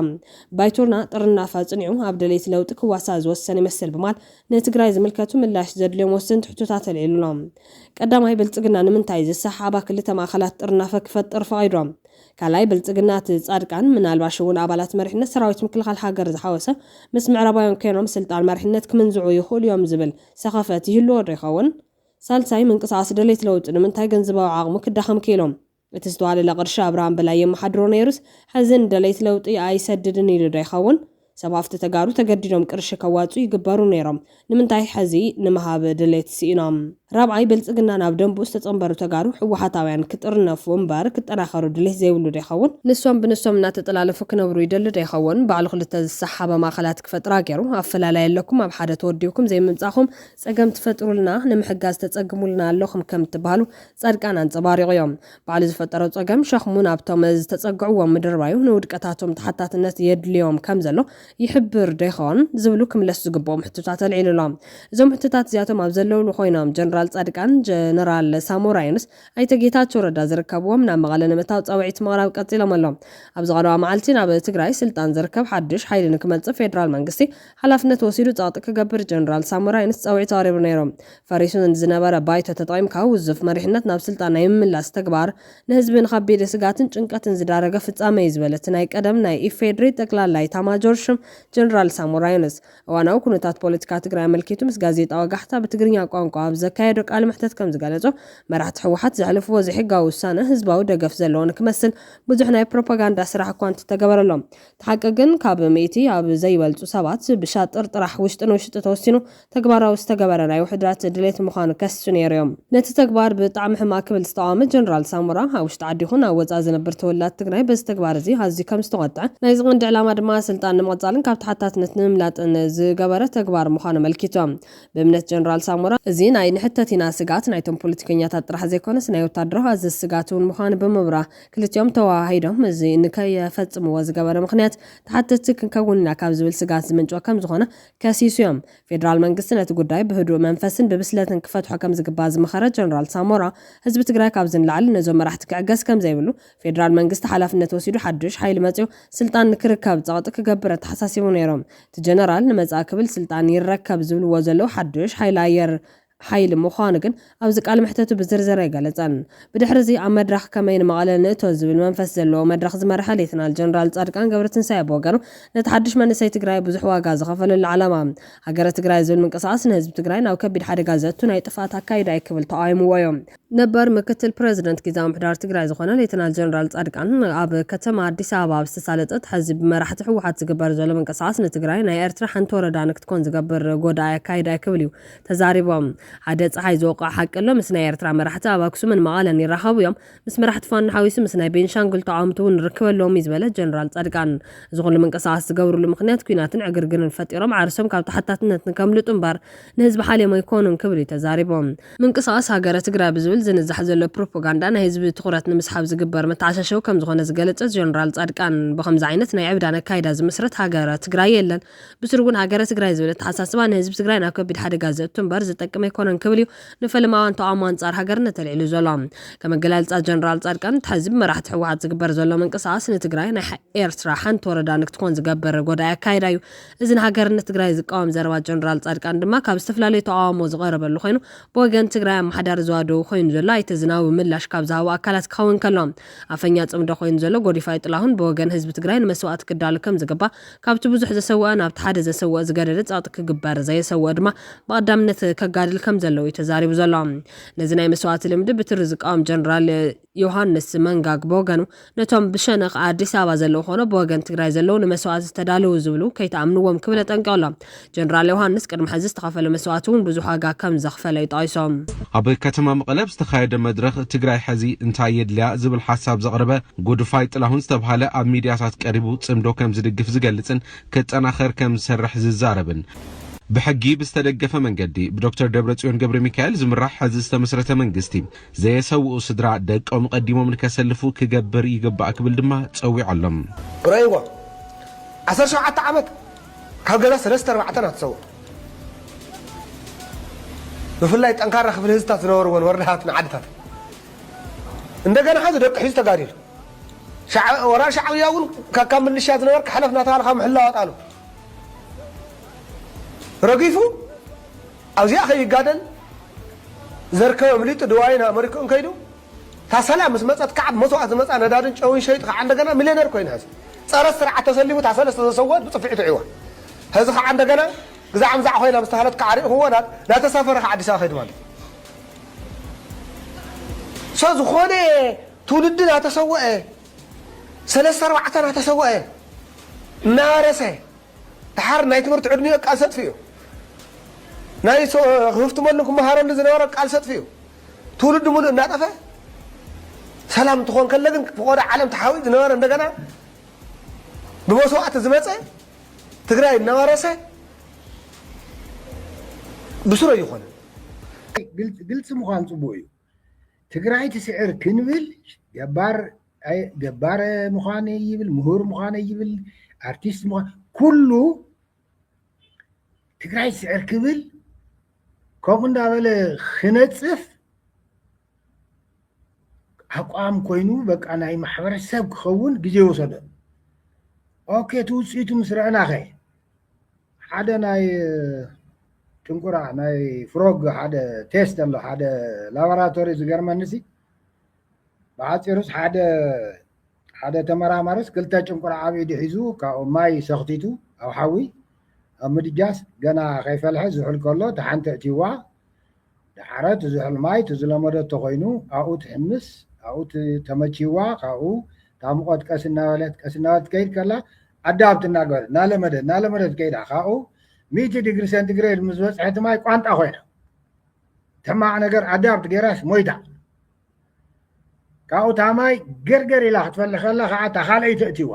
ባይቶና ጥርናፋ ጽኒዑ ኣብ ደለይት ለውጢ ክዋሳ ዝወሰን ይመስል ብማል ንትግራይ ዝምልከቱ ምላሽ ዘድልዮም ወሰንቲ ሕቶታት ኣልዒሉሎም ቀዳማይ ብልጽግና ንምንታይ ዝሰሓባ ክልተ ማእኸላት ጥርናፈ ክፈጥር ፈቒዶም ካላይ ብልጽግና ጻድቃን ምናልባሽ እውን ኣባላት መሪሕነት ሰራዊት ምክልኻል ሃገር ዝሓወሰ ምስ ምዕራባውያን ኮይኖም ስልጣን መሪሕነት ክምንዝዑ ይኽእሉ እዮም ዝብል ሰኸፈት ይህልዎ ዶ ይኸውን ሳልሳይ ምንቅስቓስ ደለይት ለውጢ ንምንታይ ገንዘባዊ ዓቕሙ ክዳኸም ክኢሎም እቲ ዝተዋለለ ቅርሺ ኣብርሃም በላይ የመሓድሮ ነይሩስ ሕዝን ደለይት ለውጢ ኣይሰድድን ኢሉ ዶ ይኸውን ሰባፍቲ ተጋሩ ተገዲዶም ቅርሺ ከዋጹ ይግበሩ ነይሮም ንምንታይ ሕዚ ንምሃብ ድሌት ሲኢኖም ራብዓይ ብልጽግና ናብ ደንቡ ዝተጸንበሩ ተጋሩ ሕወሓታውያን ክጥርነፉ እምበር ክጠናኸሩ ድሌት ዘይብሉ ዶ ይኸውን ንሶም ብንሶም እናተጠላለፉ ክነብሩ ይደሊ ዶ ይኸውን በዓል ክልተ ዝሰሓበ ማእኸላት ክፈጥራ ገይሩ ኣፈላላይ ኣለኩም ኣብ ሓደ ተወዲውኩም ዘይምምጻኹም ጸገም ትፈጥሩልና ንምሕጋዝ ተጸግሙልና ኣለኹም ከም ትበሃሉ ጻድቃን አንጸባሪቑ እዮም በዓል ዝፈጠረው ጸገም ሸኽሙ ናብቶም ዝተጸግዕዎም ምድርባዩ ንውድቀታቶም ተሓታትነት የድልዮም ከም ዘሎ ይሕብር ዶ ይኸውን ዝብሉ ክምለስ ዝግብኦም ሕቶታት ኣልዒሉሎም እዞም ሕቶታት እዚኣቶም ኣብ ዘለውሉ ኮይኖም ጀነራል ጻድቃን ጀነራል ሳሞራይንስ ኣይተ ጌታቸው ረዳ ዝርከብዎም ናብ መቐለ ንምእታው ጻውዒት ምቕራብ ቀጺሎም ኣሎም ኣብ ዝቐረባ መዓልቲ ናብ ትግራይ ስልጣን ዝርከብ ሓድሽ ሓይሊ ንክመጽእ ፌደራል መንግስቲ ሓላፍነት ወሲዱ ጸቕጢ ክገብር ጀነራል ሳሞራይንስ ጻውዒት ኣቕሪቡ ነይሮም ፈሪሱን ዝነበረ ባይቶ ተጠቒምካ ውዝፍ መሪሕነት ናብ ስልጣን ናይ ምምላስ ተግባር ንህዝቢ ንኸቢድ ስጋትን ጭንቀትን ዝዳረገ ፍጻመ እዩ ዝበለት ናይ ቀደም ናይ ኢፌድሪ ጠቅላላይ ኤታማዦር ሹም ጀነራል ሳሞራይንስ እዋናዊ ኩነታት ፖለቲካ ትግራይ ኣመልኪቱ ምስ ጋዜጣ ወጋሕታ ብትግርኛ ቋንቋ ኣብ ዘካየዶ ቃል ምሕተት ከም ዝገለጾ መራሕቲ ሕወሓት ዘሕልፍዎ ዘይሕጋዊ ውሳነ ህዝባዊ ደገፍ ዘለዎ ንክመስል ብዙሕ ናይ ፕሮፓጋንዳ ስራሕ እኳ እንተተገበረሎም ተሓቂ ግን ካብ ሚእቲ ኣብ ዘይበልጹ ሰባት ብሻጥር ጥራሕ ውሽጢ ንውሽጢ ተወሲኑ ተግባራዊ ዝተገበረ ናይ ውሕዳት ድሌት ምዃኑ ከስሱ ነይሮም ነቲ ተግባር ብጣዕሚ ሕማቅ ክብል ዝተቃወመ ጀነራል ሳሞራ ኣብ ውሽጢ ዓዲ ይኹን ኣብ ወፃኢ ዝነብር ተወላዲ ትግራይ በዚ ተግባር እዚ ኣዝዩ ከም ዝተቆጥዐ ናይ ዝቕንዲ ዕላማ ድማ ስልጣን ንምቕጻልን ካብ ተሓታትነት ንምምላጥን ዝገበረ ተግባር ምዃኑ መልኪቶም ብእምነት ጀነራል ሳሞራ እዚ ናይ ንሕተቲና ስጋት ናይቶም ፖለቲከኛታት ጥራሕ ዘይኮነስ ናይ ወታደራዊ ኣዘዝ ስጋት እውን ምዃኑ ብምብራህ ክልቲኦም ተዋሂዶም እዚ ንከይፈጽምዎ ዝገበረ ምክንያት ተሓተቲ ክንከውንና ካብ ዝብል ስጋት ዝምንጭዎ ከም ዝኾነ ከሲሱ እዮም ፌደራል መንግስቲ ነቲ ጉዳይ ብህዱእ መንፈስን ብብስለትን ክፈትሖ ከም ዝግባእ ዝመኸረ ጀነራል ሳሞራ ህዝቢ ትግራይ ካብ ዝንላዕሊ ነዞም መራሕቲ ክዕገዝ ከም ዘይብሉ ፌደራል መንግስቲ ሓላፍነት ወሲዱ ሓድሽ ሓይሊ መጽዮ ስልጣን ንክርከብ ጸቕጢ ክገብር ተሓሳሲቡ ነይሮም እቲ ጀነራል ንመጻኢ ክብል ስልጣን ይረከብ ዝብልዎ ዘለዉ ሓድሽ ሓይሊ ኣየር ሓይሊ ምዃኑ ግን ኣብዚ ቃል ምሕተቱ ብዝርዝር ኣይገለጸን ብድሕሪ እዚ ኣብ መድረኽ ከመይ ንመቐለ ንእቶ ዝብል መንፈስ ዘለዎ መድረኽ ዝመርሐ ሌተናል ጀነራል ጻድቃን ገብረትንሳኤ ብወገኑ ነቲ ሓድሽ መንእሰይ ትግራይ ብዙሕ ዋጋ ዝኸፈለሉ ዓላማ ሃገረ ትግራይ ዝብል ምንቅስቓስ ንህዝቢ ትግራይ ናብ ከቢድ ሓደጋ ዘእቱ ናይ ጥፋት ኣካይዳ እዩ ክብል ተቃዊምዎ እዮም ነበር ምክትል ፕረዚደንት ጊዜያዊ ምምሕዳር ትግራይ ዝኾነ ሌተናል ጀነራል ጻድቃን ኣብ ከተማ ኣዲስ ኣበባ ዝተሳለጠት ሕዚ ብመራሕቲ ሕወሓት ዝግበር ዘሎ ምንቅስቓስ ንትግራይ ናይ ኤርትራ ሓንቲ ወረዳ ንክትኮን ዝገብር ጎዳኢ ኣካይዳ ክብል እዩ ተዛሪቦም ሓደ ፀሓይ ዝወቅዕ ሓቂ ኣሎ ምስ ናይ ኤርትራ መራሕቲ ኣብ ኣክሱምን መቐለን ይራኸቡ እዮም ምስ መራሕቲ ፋኖ ሓዊሱ ምስ ናይ ቤንሻንጉል ተቃውምቲ እውን ንርክበሎም እዩ ዝበለ ጀነራል ጻድቃን እዚ ኩሉ ምንቅስቓስ ዝገብርሉ ምክንያት ኩናትን ዕግርግርን ፈጢሮም ዓርሶም ካብ ተሓታትነት ንከምልጡ እምበር ንህዝቢ ሓልዮም ኣይኮኑን ክብል እዩ ተዛሪቦም ምንቅስቓስ ሃገረ ትግራይ ብዝብል ዝንዛሕ ዘሎ ፕሮፓጋንዳ ናይ ህዝቢ ትኩረት ንምስሓብ ዝግበር መተዓሻሸው ከም ዝኾነ ዝገለጸት ጀነራል ጻድቃን ብከምዚ ዓይነት ናይ ዕብዳን ኣካይዳ ዝምስረት ሃገረ ትግራይ የለን ብስሩ እውን ሃገረ ትግራይ ዝብል ተሓሳስባ ንህዝቢ ትግራይ ናብ ከቢድ ሓደጋ ዘእቱ እምበር ዝጠቅም ኣይኮነን ክብል እዩ ንፈልማዋን ተቃውሞ ኣንጻር ሃገርነት ተልዒሉ ዘሎ ከም ኣገላልጻ ጀነራል ጻድቃን ሕዚ ብመራሕቲ ሕወሓት ዝግበር ዘሎ ምንቅስቓስ ንትግራይ ናይ ኤርትራ ሓንቲ ወረዳ ንክትኮን ዝገብር ጎዳኢ ኣካይዳ እዩ እዚ ንሃገርነት ትግራይ ዝቃወም ዘረባ ጀነራል ጻድቃን ድማ ካብ ዝተፈላለዩ ተቃውሞ ዝቐረበሉ ኮይኑ ብወገን ትግራይ ኣመሓዳሪ ዝዋደው ኮይኑ ዘሎ ኣይተዝናዊ ምላሽ ካብ ዝሃቡ ኣካላት ክኸውን ከሎ ኣፈኛ ጽምዶ ኮይኑ ዘሎ ጎዲፋይ ጥላሁን ብወገን ህዝቢ ትግራይ ንመስዋዕቲ ክዳሉ ከም ዝግባእ ካብቲ ብዙሕ ዘሰውአ ናብቲ ሓደ ዘሰውአ ዝገደደ ጸቕጢ ክግበር ዘየሰውአ ድማ ብቐዳምነት ከጋድል ከም ዘለዎ እዩ ተዛሪቡ ዘሎ ነዚ ናይ መስዋዕቲ ልምዲ ብትሪ ዝቃወም ጀነራል ዮሃንስ መንጋግ ብወገኑ ነቶም ብሸነኽ ኣዲስ ኣበባ ዘለዉ ኮኖ ብወገን ትግራይ ዘለዉ ንመስዋዕቲ ዝተዳለዉ ዝብሉ ከይተኣምንዎም ክብል ጠንቂቖሎ ጀነራል ዮሃንስ ቅድሚ ሕዚ ዝተኸፈለ መስዋዕቲ እውን ብዙሕ ዋጋ ከም ዘኽፈለ እዩ ጠቒሶም ኣብ ከተማ መቐለ ዝተኻየደ መድረኽ ትግራይ ሕዚ እንታይ የድልያ ዝብል ሓሳብ ዘቕረበ ጎድፋይ ጥላሁን ዝተባሃለ ኣብ ሚድያታት ቀሪቡ ጽምዶ ከም ዝድግፍ ዝገልጽን ከጠናኸር ከም ዝሰርሕ ዝዛረብን ብሕጊ ብዝተደገፈ መንገዲ ብዶክተር ደብረጽዮን ገብረ ሚካኤል ዝምራሕ ሕዚ ዝተመስረተ መንግስቲ ዘየሰውኡ ስድራ ደቆም ቀዲሞም ንከሰልፉ ክገብር ይግባእ ክብል ድማ ጸዊዖሎም ራይዋ 17 ዓመት ካብ ገዛ 3-4 ኣትሰውእ ብፍላይ ጠንካራ ክፍል ህዝታት ዝነበርዎን ወረዳታትን ዓድታት እንደገና ሕዚ ደቂ ሒዙ ተጋዲሉ ወራር ሻዕብያ እውን ካብ ምልሻ ዝነበርካ ሓለፍ እናተባሃለ ካብ ምሕላው ኣጣሉ ረጊፉ ኣብዚኣ ከይጋደል ዘርከበ ምሊጡ ድዋይን ኣመሪካን ከይዱ ታሰላም ምስ መፀት ከዓብ መስዋዕት ዝመፃ ነዳድን ጨውን ሸይጥ ከዓ እንደገና ሚልዮነር ኮይና ሕዚ ፀረ ስርዓት ተሰሊሙ ታሰለስተ ዘሰወት ብፅፊዒቱ ዒዋ ሕዚ ከዓ እንደገና ግዛዕ ምዛዕ ኮይና ምስተሃለት ካዓሪእኽዎ ናተሳፈረ ከዓ ኣዲስ ኣበባ ከይዱ ማለት ሶ ዝኾነ ትውልዲ ናተሰወአ 3-4 ናተሰወአ እናረሰ ድሓር ናይ ትምህርቲ ዕድሚኡ ቃል ሰጥፊ እዩ ናይ ክፍትመሉ ክመሃረሉ ዝነበረ ቃል ሰጥፊ እዩ ትውልዲ ሙሉእ እናጠፈ ሰላም እንትኾን ከለ ግን ብቆዳ ዓለም ተሓዊኡ ዝነበረ እንደገና ብመስዋዕቲ ዝመፀ ትግራይ እናወረሰ ብስሮ ይኾነ ግልጽ ምዃን ጽቡቕ እዩ ትግራይ ትስዕር ክንብል ገባር ምዃነ ይብል ምሁር ምዃነ ይብል አርቲስት ምዃነ ኩሉ ትግራይ ትስዕር ክብል ከምኡ እንዳበለ ክነጽፍ ኣቋም ኮይኑ በቃ ናይ ማሕበረሰብ ክኸውን ግዜ ወሰደ ኦኬ ትውፅኢቱ ምስ ረአና ኸ ሓደ ናይ ጭንቁራ ናይ ፍሮግ ሓደ ቴስት ኣሎ ሓደ ላቦራቶሪ ዝገርመንሲ ብሓፂሩስ ሓደ ተመራማሪስ ክልተ ጭንቁራ ኣብ ኢዱ ሒዙ ካብኡ ማይ ሰኽቲቱ ኣብ ሓዊ ኣብ ምድጃስ ገና ከይፈልሐ ዝውሕል ከሎ ተሓንቲ እትይዋ ድሓረት ዝውሕል ማይ ትዝለመደቶ ኮይኑ ኣብኡ ትሕምስ ኣብኡ ተመቺዋ ካብኡ ካብ ሙቐት ቀስ እናበለት ከይድ ከላ ኣዳብት እናገበረት እናለመደት ከይዳ ካብኡ 100 ዲግሪ ሴንቲግሬድ ምስ በፅሐት ማይ ቋንጣ ኮይና ተማዕ ነገር ኣዳብት ገይራስ ሞይታ ካብኡ እታ ማይ ገርገር ኢላ ክትፈልሕ ከላ ከዓ እታ ካልአይቲ እትይዋ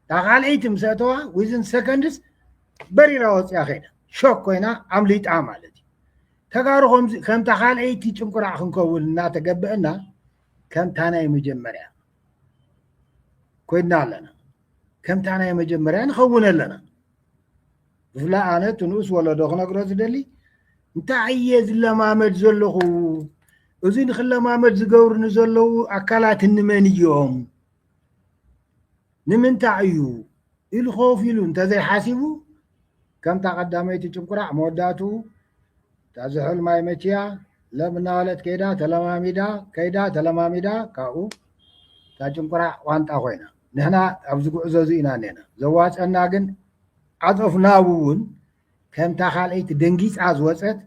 እታ ካልአይቲ ምስ ኣተዋ ዊዝን ሰከንድስ በሪራ ወፅያ ኸይዳ ሾክ ኮይና ኣምሊጣ ማለት እዩ ተጋሩ ከምታ ካልአይቲ ጭንቁራዕ ክንከውን እናተገብአና ከምታ ናይ መጀመርያ ኮይና ኣለና ከምታ ናይ መጀመርያ ንኸውን ኣለና ብፍላይ ኣነ ትንኡስ ወለዶ ክነግሮ ዝደሊ እንታይ እየ ዝለማመድ ዘለኹ እዚ ንክለማመድ ዝገብሩኒ ዘለዉ ኣካላት እንመን እዮም ንምንታይ እዩ ኢሉ ኮፍ ኢሉ እንተዘይሓሲቡ ከምታ ቀዳመይቲ ጭንቁራዕ መወዳቱ تازحل ماي متيا لمنا ولد كيدا تلماميدا كاو تاجم قرع وانت أخوينا نحنا أبزقوا عزوزينا نينا زواج أنا جن عطفنا وون كم تخال أي تدنجيس عزوزت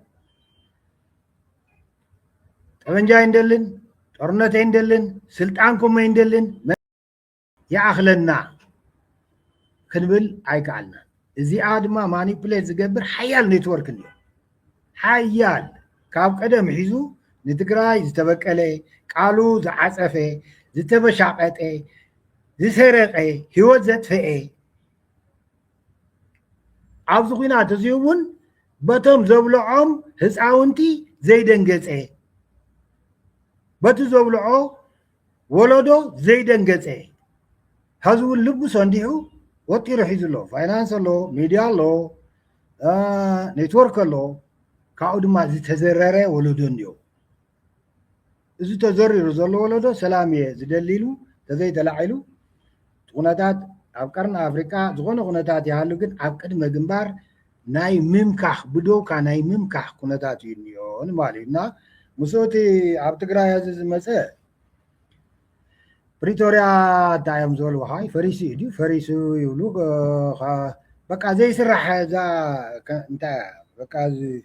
طبنجا يندلن طرنت يندلن سلطانكم يندلن يا أخلنا كنبل عيكالنا إذا آدما مانيبليت زقبر حيال نتورك اليوم حيال كاب قدم حيزو نتقراي زتبقلي قالو زعصفه زتبشاقته زسرقه هيوت زتفئه عبزو قينا تزيون بتم زبلعهم هزعونتي زي دنگصه بتو زبلعو ولدو زي دنگصه هزو اللبو سنديو وطير حيزلو فاينانس لو ميديا لو نتورك لو كاود ما زتزرره ولدون ديو إذا تزرر زلوا ولده سلامية زدليلو تزاي تلاعيلو غناتات أفكارنا أفريقيا زغنا غناتات يهالو كن أفكار مجنبار ناي ممكح بدو كان ناي ممكح غناتات ينيون مالينا مسوتي أبتقرا هذا المسألة بريتوريا دايم زول وهاي فريسي دي فريسو يقولوا بقى زي سرح هذا انت بقى زي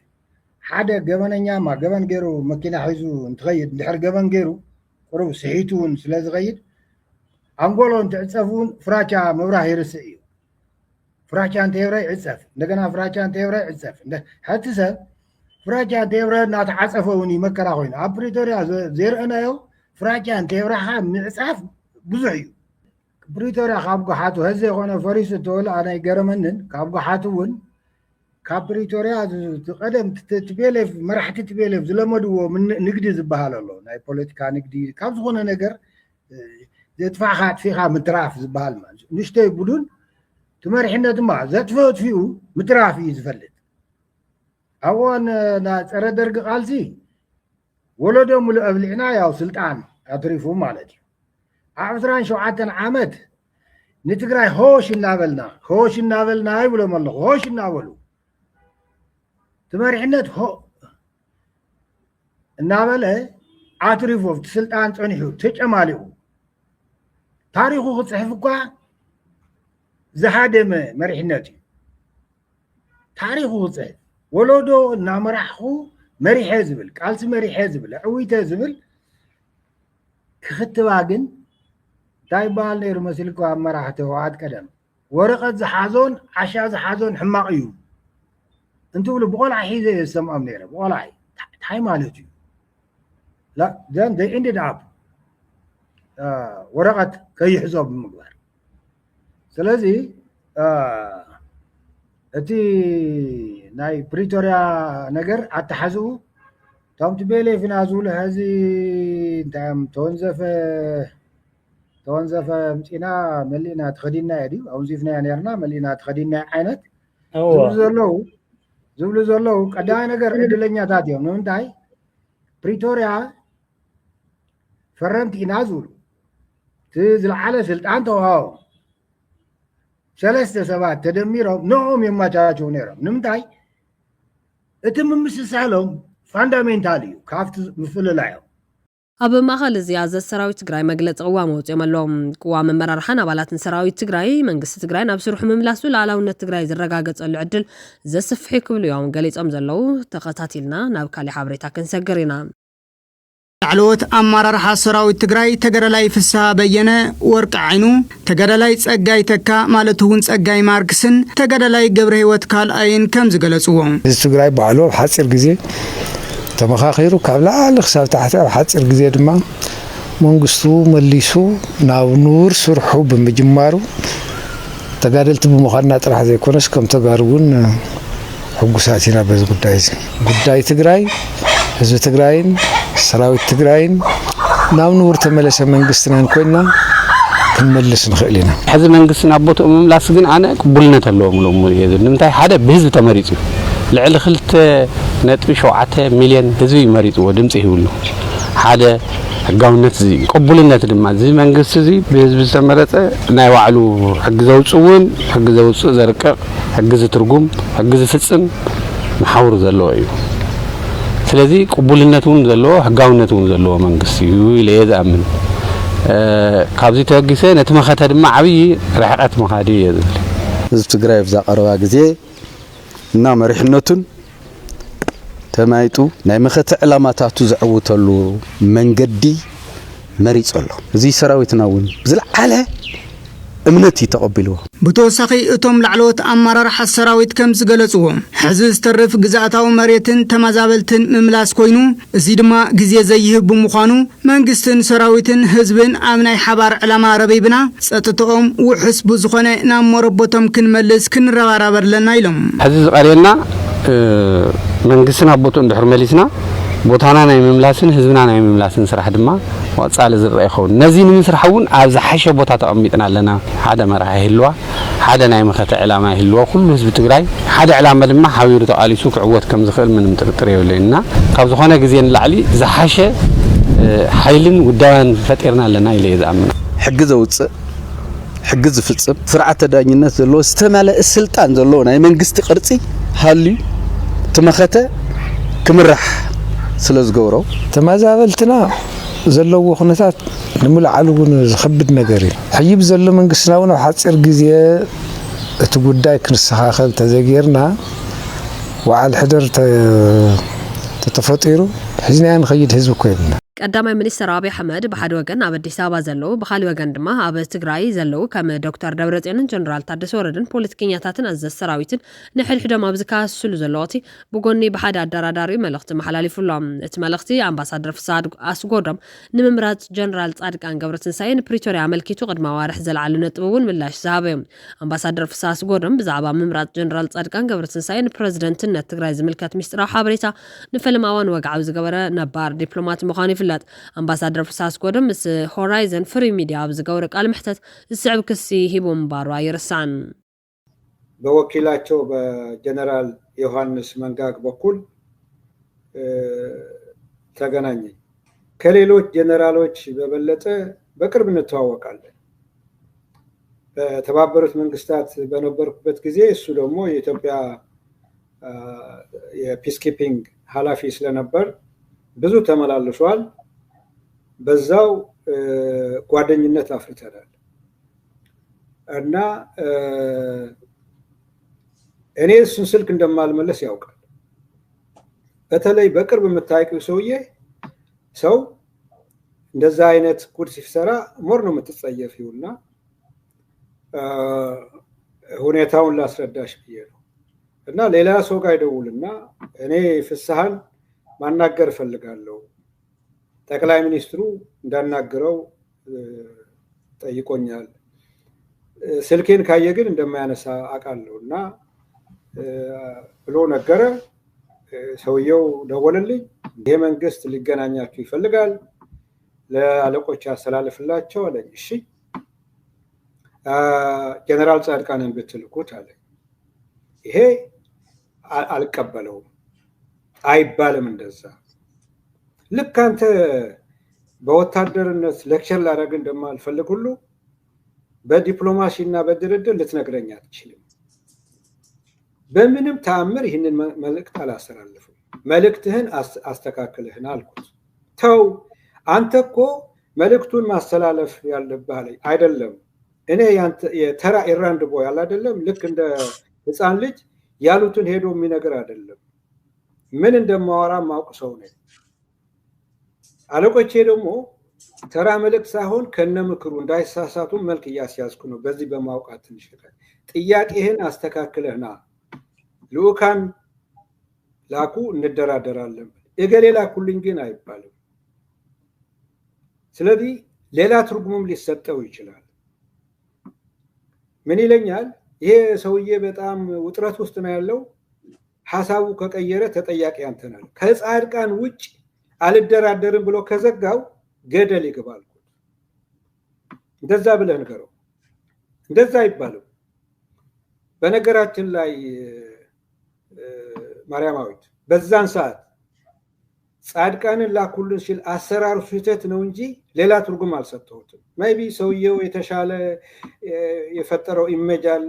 حدا جبنانيا ما جبن غيرو ماكينه حيزو نتغيد ندحر جبن غيرو قرو سحيتون سلاز غيد انغولون تعصفون فراچا مبراه يرسئ فراچا انت يبرا يعصف እንደገና فراچا انت يبرا يعصف حتى فراچا انت يبرا نات عصفوني مكرا خوين ابريتوريا زيرنايو فراچا انت يبرا معصف بزحيو بريتوريا خابغو حاتو هزي غونه فريس تول انا يغرمنن خابغو حاتون كابريتوريا تقدم تبيلف مرحت تبيلف زلمدو من نقدي زبحال الله ناي بوليتيكا نقدي كاب زغونه ነገር زتفاخات فيها متراف زبحال ما نشتي بدون تمرحنا ما زتفوت فيه مترافي يزفلت اون نا صره درق قالسي ولدو مل ابلعنا ياو سلطان اطريفو مالتي عفران شوعتن عمد نتقراي هوش نابلنا يبلو مالله هوش نابلو تمرحنت هو النابله عاتريفو سلطان صنيحو تچماليو تاريخو صحفكوا زحادم مرحنتي تاريخو صحف ولودو نامرحو مريح زبل قالس مريح زبل عويته زبل كختباغن دايبال نير مسلكو امراحته وعد قدم ورقه زحازون عشا زحازون حماقيو انتو بلو بقولع حيزة يسمعهم نيرا بقولع تحي مالتي لا then they ended up ورقة كي حزوب بمقبار سلازي اتي ناي بريتوريا نقر اتحزو تام تبيلي في نازول هذي تام تونزف متينا ملينا تخدينا يدي او زيفنا نيرنا ملينا تخدينا عينت زبلو زلو قداي ነገር እድለኛ ታዲያም ነው እንታይ بريتوريا فرمت ينازل تزلعل سلطان توهاو ثلاثه سبات تدميرهم نوم يماچاچو نيرم نمታይ اتم مسسالهم فاندامنتالي كافت مفللايو ኣብ ማእኸል ዝያዘ ሰራዊት ትግራይ መግለጽ ቅዋም ወጽኦም ኣሎም ቅዋም መራርሓን ኣባላትን ሰራዊት ትግራይ መንግስቲ ትግራይ ናብ ስሩሕ ምምላሱ ላዕላውነት ትግራይ ዝረጋገጸሉ ዕድል ዘስፍሕ ክብሉ እዮም ገሊጾም ዘለው ተኸታቲልና ናብ ካሊ ሓበሬታ ክንሰግር ኢና علوت أمرار حسراوي تجري تجرلاي في السابينة ورق عينو تجرلاي تسجاي تكا مالتهون تسجاي ماركسن تجرلاي جبره وتكال أين كم زجلسوهم تجري بعلو حصر جزء تمخاخيرو كابلا على خسارة تحت حصر جزء دما منقصو مليسو ناو نور سرحو بمجمارو تجارلت بمخانات راح زي كونس كم تجارون حقوساتنا بس قداي تجري هذا تجرين سراوي تجرين ناو نور تملس منقصنا نكوينا كنملس نخلينا هذا منقصنا بوتو لاسقين أنا قبلنا تلوم لهم يزن نمتى هذا بهذا تمريض لعل خلت نتبي شوعته مليون هذا مريض ودمته يقوله هذا قاونت زي قبلنا تدمع زي منقص زي بهذا تمريض نايوعلو حق زوجون حق زوج زرقة حق زترجم حق زفتصم محاور زلوا أيوه ስለዚህ ቅቡልነቱን ዘለዎ ህጋውነቱን ዘለዎ መንግስቲ እዩ ኢለ ዝኣምን ካብዚ ተወጊሰ ነቲ መኸተ ድማ ዓብይ ርሕቀት መኻዲ እዩ ዝብል ህዝብ ትግራይ ብዛቀረባ ግዜ እና መሪሕነቱን ተማይጡ ናይ መኸተ ዕላማታቱ ዝዕውተሉ መንገዲ መሪጽ ኣሎ እዚ ሰራዊትና እውን ዝለዓለ እምነት ይተቀበልዎ ብተወሳኺ እቶም ላዕለዎት ኣመራርሓ ሰራዊት ከም ዝገለጽዎ ሕዚ ዝተርፍ ግዛኣታዊ መሬትን ተመዛበልትን ምምላስ ኮይኑ እዚ ድማ ግዜ ዘይህብ ብምዃኑ መንግስትን ሰራዊትን ህዝብን ኣብ ናይ ሓባር ዕላማ ረበይብና ጸጥታኦም ውሕስ ብዝኾነ ናብ መረቦቶም ክንመልስ ክንረባረብ ኣለና ኢሎም ሕዚ ዝቀርየና መንግስትና ቦቱ እንድሕር መሊስና ቦታና ናይ ምምላስን ህዝብና ናይ ምምላስን ስራሕ ድማ ወጻለ ዝረአ ይኸውን ነዚ ንምስራሕ እውን ኣብ ዝሓሸ ቦታ ተቐሚጥና ኣለና ሓደ መራሒ ይህልዋ ሓደ ናይ መኸተ ዕላማ ይህልዋ ኩሉ ህዝቢ ትግራይ ሓደ ዕላማ ድማ ሓቢሩ ተቃሊሱ ክዕወት ከም ዝኽእል ምንም ጥርጥር የብለና ካብ ዝኾነ ግዜ ንላዕሊ ዝሓሸ ሓይልን ውዳን ፈጢርና ኣለና ኢለ ዝኣምን ሕጊ ዘውፅእ ሕጊ ዝፍጽም ስርዓተ ዳኝነት ዘለዎ ዝተማለአ ስልጣን ዘለዎ ናይ መንግስቲ ቅርጺ ሃልዩ ተመኸተ ክምራሕ ስለዝገብሮ ተመዛበልትና ዘለዎ ኩነታት ንምልዓሉ ግን ዝኸብድ ነገር እዩ ሕይብ ዘሎ መንግስትና እውን ኣብ ሓፂር ግዜ እቲ ጉዳይ ክንሰኻኸል ተዘጊርና ወዓል ሕደር ተተፈጢሩ ሕዝና ንኸይድ ህዝብ እኮ ይብልና ቀዳማይ ሚኒስትር አብይ አህመድ በሓደ ወገን ኣብ አዲስ አበባ ዘለው በኻሊ ወገን ድማ ኣብ ትግራይ ዘለው ከም ዶክተር ደብረጽዮንን ጀነራል ታደሰ ወረደን ፖለቲከኛታትን ኣዘዝ ሰራዊትን ንሕድሕዶም ኣብ ዝካሰሉ ዘለዎቲ ብጎኒ በሓደ ኣደራዳሪ መልእኽቲ መሓላሊፉሎም እቲ መልእኽቲ ኣምባሳደር ፍስሓ ኣስጎዶም ንምምራጽ ጀነራል ጻድቃን ገብረትንሳኤን ፕሪቶሪያ ኣመልኪቱ ቅድመ ዋርሕ ዘለዓሉ ነጥብ እውን ምላሽ ዝሃበዮም ኣምባሳደር ፍስሓ ኣስጎዶም ብዛዕባ ምምራጽ ጀነራል ጻድቃን ገብረትንሳኤን ፕሬዝደንትነት ትግራይ ዝምልከት ሚስጥራዊ ሓበሬታ ንፈልማዋን ወግዓዊ ዝገበረ ነባር ዲፕሎማት ምዃኑ ኣምባሳደር ፍስሓ ኣስጎዶም ምስ ሆራይዘን ፍሪ ሚዲያ ኣብ ዝገበረ ቃል ምሕተት ዝስዕብ ክሲ ሂቦ ምባሩ አይረሳን በወኪላቸው በጀነራል ዮሐንስ መንጋግ በኩል ተገናኘ ከሌሎች ጀነራሎች በበለጠ በቅርብ እንተዋወቃለን በተባበሩት መንግስታት በነበርኩበት ጊዜ እሱ ደግሞ የኢትዮጵያ የፒስኪፒንግ ኃላፊ ስለነበር ብዙ ተመላልሷል በዛው ጓደኝነት አፍርተናል እና እኔ እሱን ስልክ እንደማልመለስ ያውቃል በተለይ በቅርብ የምታውቂው ሰው እንደዛ አይነት ጉድ ሲሰራ ሞር ነው የምትጸየፊውና ሁኔታውን ላስረዳሽ ብዬ ነው እና ሌላ ሰው ጋር ይደውልና እኔ ፍስሐን ማናገር ፈልጋለሁ ጠቅላይ ሚኒስትሩ እንዳናገረው ጠይቆኛል ስልኬን ካየ ግን እንደማያነሳ አቃለውና ብሎ ነገረ ሰውየው ደወለልኝ ይሄ መንግስት ሊገናኛችሁ ይፈልጋል ለአለቆች ያስተላልፍላቸው አለኝ እሺ ጀነራል ጻድቃንን ብትልኩት አለኝ ይሄ አልቀበለው አይባልም እንደዛ ልክ አንተ በወታደርነት ሌክቸር ላደርግ እንደማልፈልግ ሁሉ በዲፕሎማሲና በድርድር ልትነግረኝ አትችልም በምንም ተአምር ይህንን መልእክት አላስተላልፍም መልእክትህን አስተካክለህና አልኩት ተው አንተ እኮ መልእክቱን ማስተላለፍ ያለብህ አለኝ አይደለም እኔ ያንተ የተራ ኢራንድ ቦይ አይደለም ልክ እንደ ህፃን ልጅ ያሉትን ሄዶ የሚነገር አይደለም ምን እንደማወራ ማውቅ ሰው ነኝ አለቆቼ ደግሞ ተራ መልእክት ሳይሆን ከነምክሩ እንዳይሳሳቱ መልክ ያስያዝኩ ነው በዚህ በማውቃት ትንሽ ጥያቄህን አስተካክለህና ልኡካን ላኩ እንደራደራለን እገሌ ላኩልኝ ግን አይባልም ስለዚህ ሌላ ትርጉምም ሊሰጠው ይችላል ምን ይለኛል ይሄ ሰውዬ በጣም ውጥረት ውስጥ ነው ያለው ሐሳቡ ከቀየረ ተጠያቂ አንተናል ከጻድቃን ውጭ አልደራደርም ብሎ ከዘጋው ገደል ይገባል እንደዛ ብለህ ንገረው እንደዛ አይባልም በነገራችን ላይ ማርያማዊት በዛን ሰዓት ጻድቃንን ላኩልን ሲል አሰራሩ ስህተት ነው እንጂ ሌላ ትርጉም አልሰጠሁትም maybe ሰውየው የተሻለ የፈጠረው ኢሜጅ አለ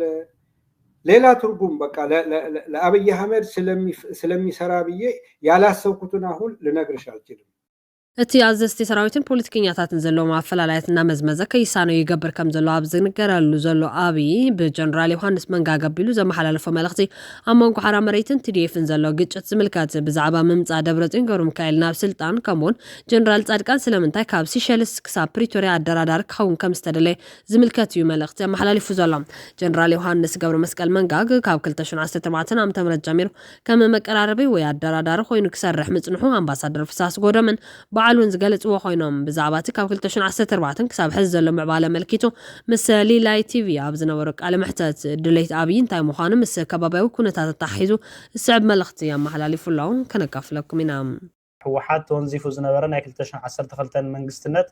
ሌላ ትርጉም በቃ ለአብይ አህመድ ስለሚሰራ ብዬ ያላሰብኩትን አሁን ልነግርሽ አልችልም። እቲ ኣዘዝቲ ሰራዊትን ፖለቲከኛታትን ዘለዎም ኣፈላላየትና መዝመዘ ከይሳነዩ ይገብር ከም ዘሎ ኣብ ዝንገረሉ ዘሎ ኣብይ ብጀነራል ዮሃንስ መንጋ ገቢሉ ዘመሓላለፎ መልእኽቲ ኣብ መንጎ ሓራ መሬትን ቲዲኤፍን ዘሎ ግጭት ዝምልከት ብዛዕባ ምምፃእ ደብረጽዮን ገብረ ሚካኤል ናብ ስልጣን ከምኡውን ጀነራል ጻድቃን ስለምንታይ ካብ ሲሸልስ ክሳብ ፕሪቶሪያ ኣደራዳሪ ክኸውን ከም ዝተደለየ ዝምልከት እዩ መልእኽቲ ኣመሓላሊፉ ዘሎ። ጀነራል ዮሃንስ ገብረ መስቀል መንጋግ ካብ 2014 ዓ.ም ጀሚሩ ከም መቀራረቢ ወይ ኣደራዳሪ ኮይኑ ክሰርሕ ምጽንሑ ኣምባሳደር ፍሳስ ጎደምን ባዕሉን ዝገለጽዎ ኮይኖም ብዛዕባ እቲ ካብ 2014 ክሳብ ሕዚ ዘሎ ምዕባለ መልኪቱ ምስ ሊላይ ቲቪ ኣብ ዝነበሩ ቃለ መሕተት ድሌት ኣብይ እንታይ ምዃኑ ምስ ከባቢያዊ ኩነታት ተታሒዙ ዝስዕብ መልእኽቲ ኣመሓላሊፉላውን ከነካፍለኩም ኢና። ህወሓት ተወንዚፉ ዝነበረ ናይ 2012 መንግስትነት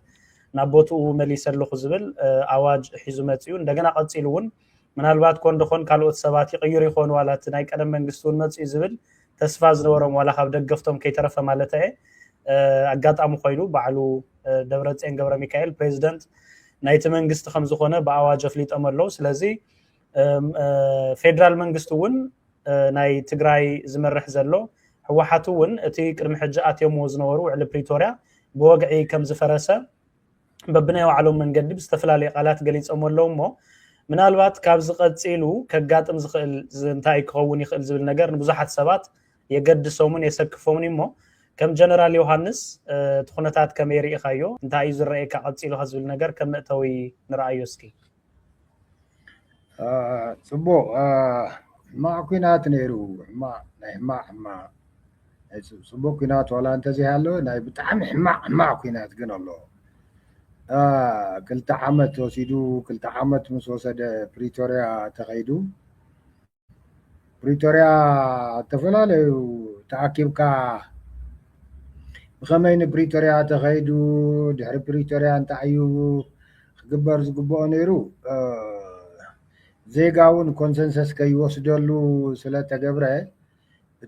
ናብ ቦትኡ መሊሰለኹ ዝብል ኣዋጅ ሒዙ መጽኡ እንደገና ቀጺሉ እውን ምናልባት ኮንደኾን ካልኦት ሰባት ይቕይሩ ይኾኑ ዋላት ናይ ቀደም መንግስት እውን መጽኡ ዝብል ተስፋ ዝነበሮም ዋላ ካብ ደገፍቶም ከይተረፈ ማለት እየ ኣጋጣሚ ኮይኑ ባዕሉ ደብረጽዮን ገብረ ሚካኤል ፕሬዚደንት ናይቲ መንግስቲ ከም ዝኾነ ብኣዋጅ ኣፍሊጦም ኣለዉ። ስለዚ ፌደራል መንግስቲ እውን ናይ ትግራይ ዝመርሕ ዘሎ ህወሓት እውን እቲ ቅድሚ ሕጂ ኣትዮምዎ ዝነበሩ ውዕሊ ፕሪቶሪያ ብወግዒ ከም ዝፈረሰ በብናይ ባዕሎም መንገዲ ብዝተፈላለየ ቃላት ገሊፆም ኣለዉ እሞ ምናልባት ካብ ዝቐፂሉ ከጋጥም ዝኽእል እንታይ ክኸውን ይኽእል ዝብል ነገር ንብዙሓት ሰባት የገድሶምን የሰክፎምን እሞ كم جنرال يوهانس تخونتات كم يري خايو انت عايز الرأي كعطيلو هذا النجار كم نأتوي نرأيوسكي صبو ما كنات نيرو ما صبو كنات ولا انت زي هالو ناي بتعم ما كنات قنا الله كل تعمت وسيدو كل تعمت مسوسد بريتوريا تغيدو بريتوريا تفلالو تعاكب كا بخمين بريتوريا تغيدو دحر بريتوريا انت عيو خقبر زقبو نيرو زيغاون كونسنسس كي يوصدلو سلطة قبره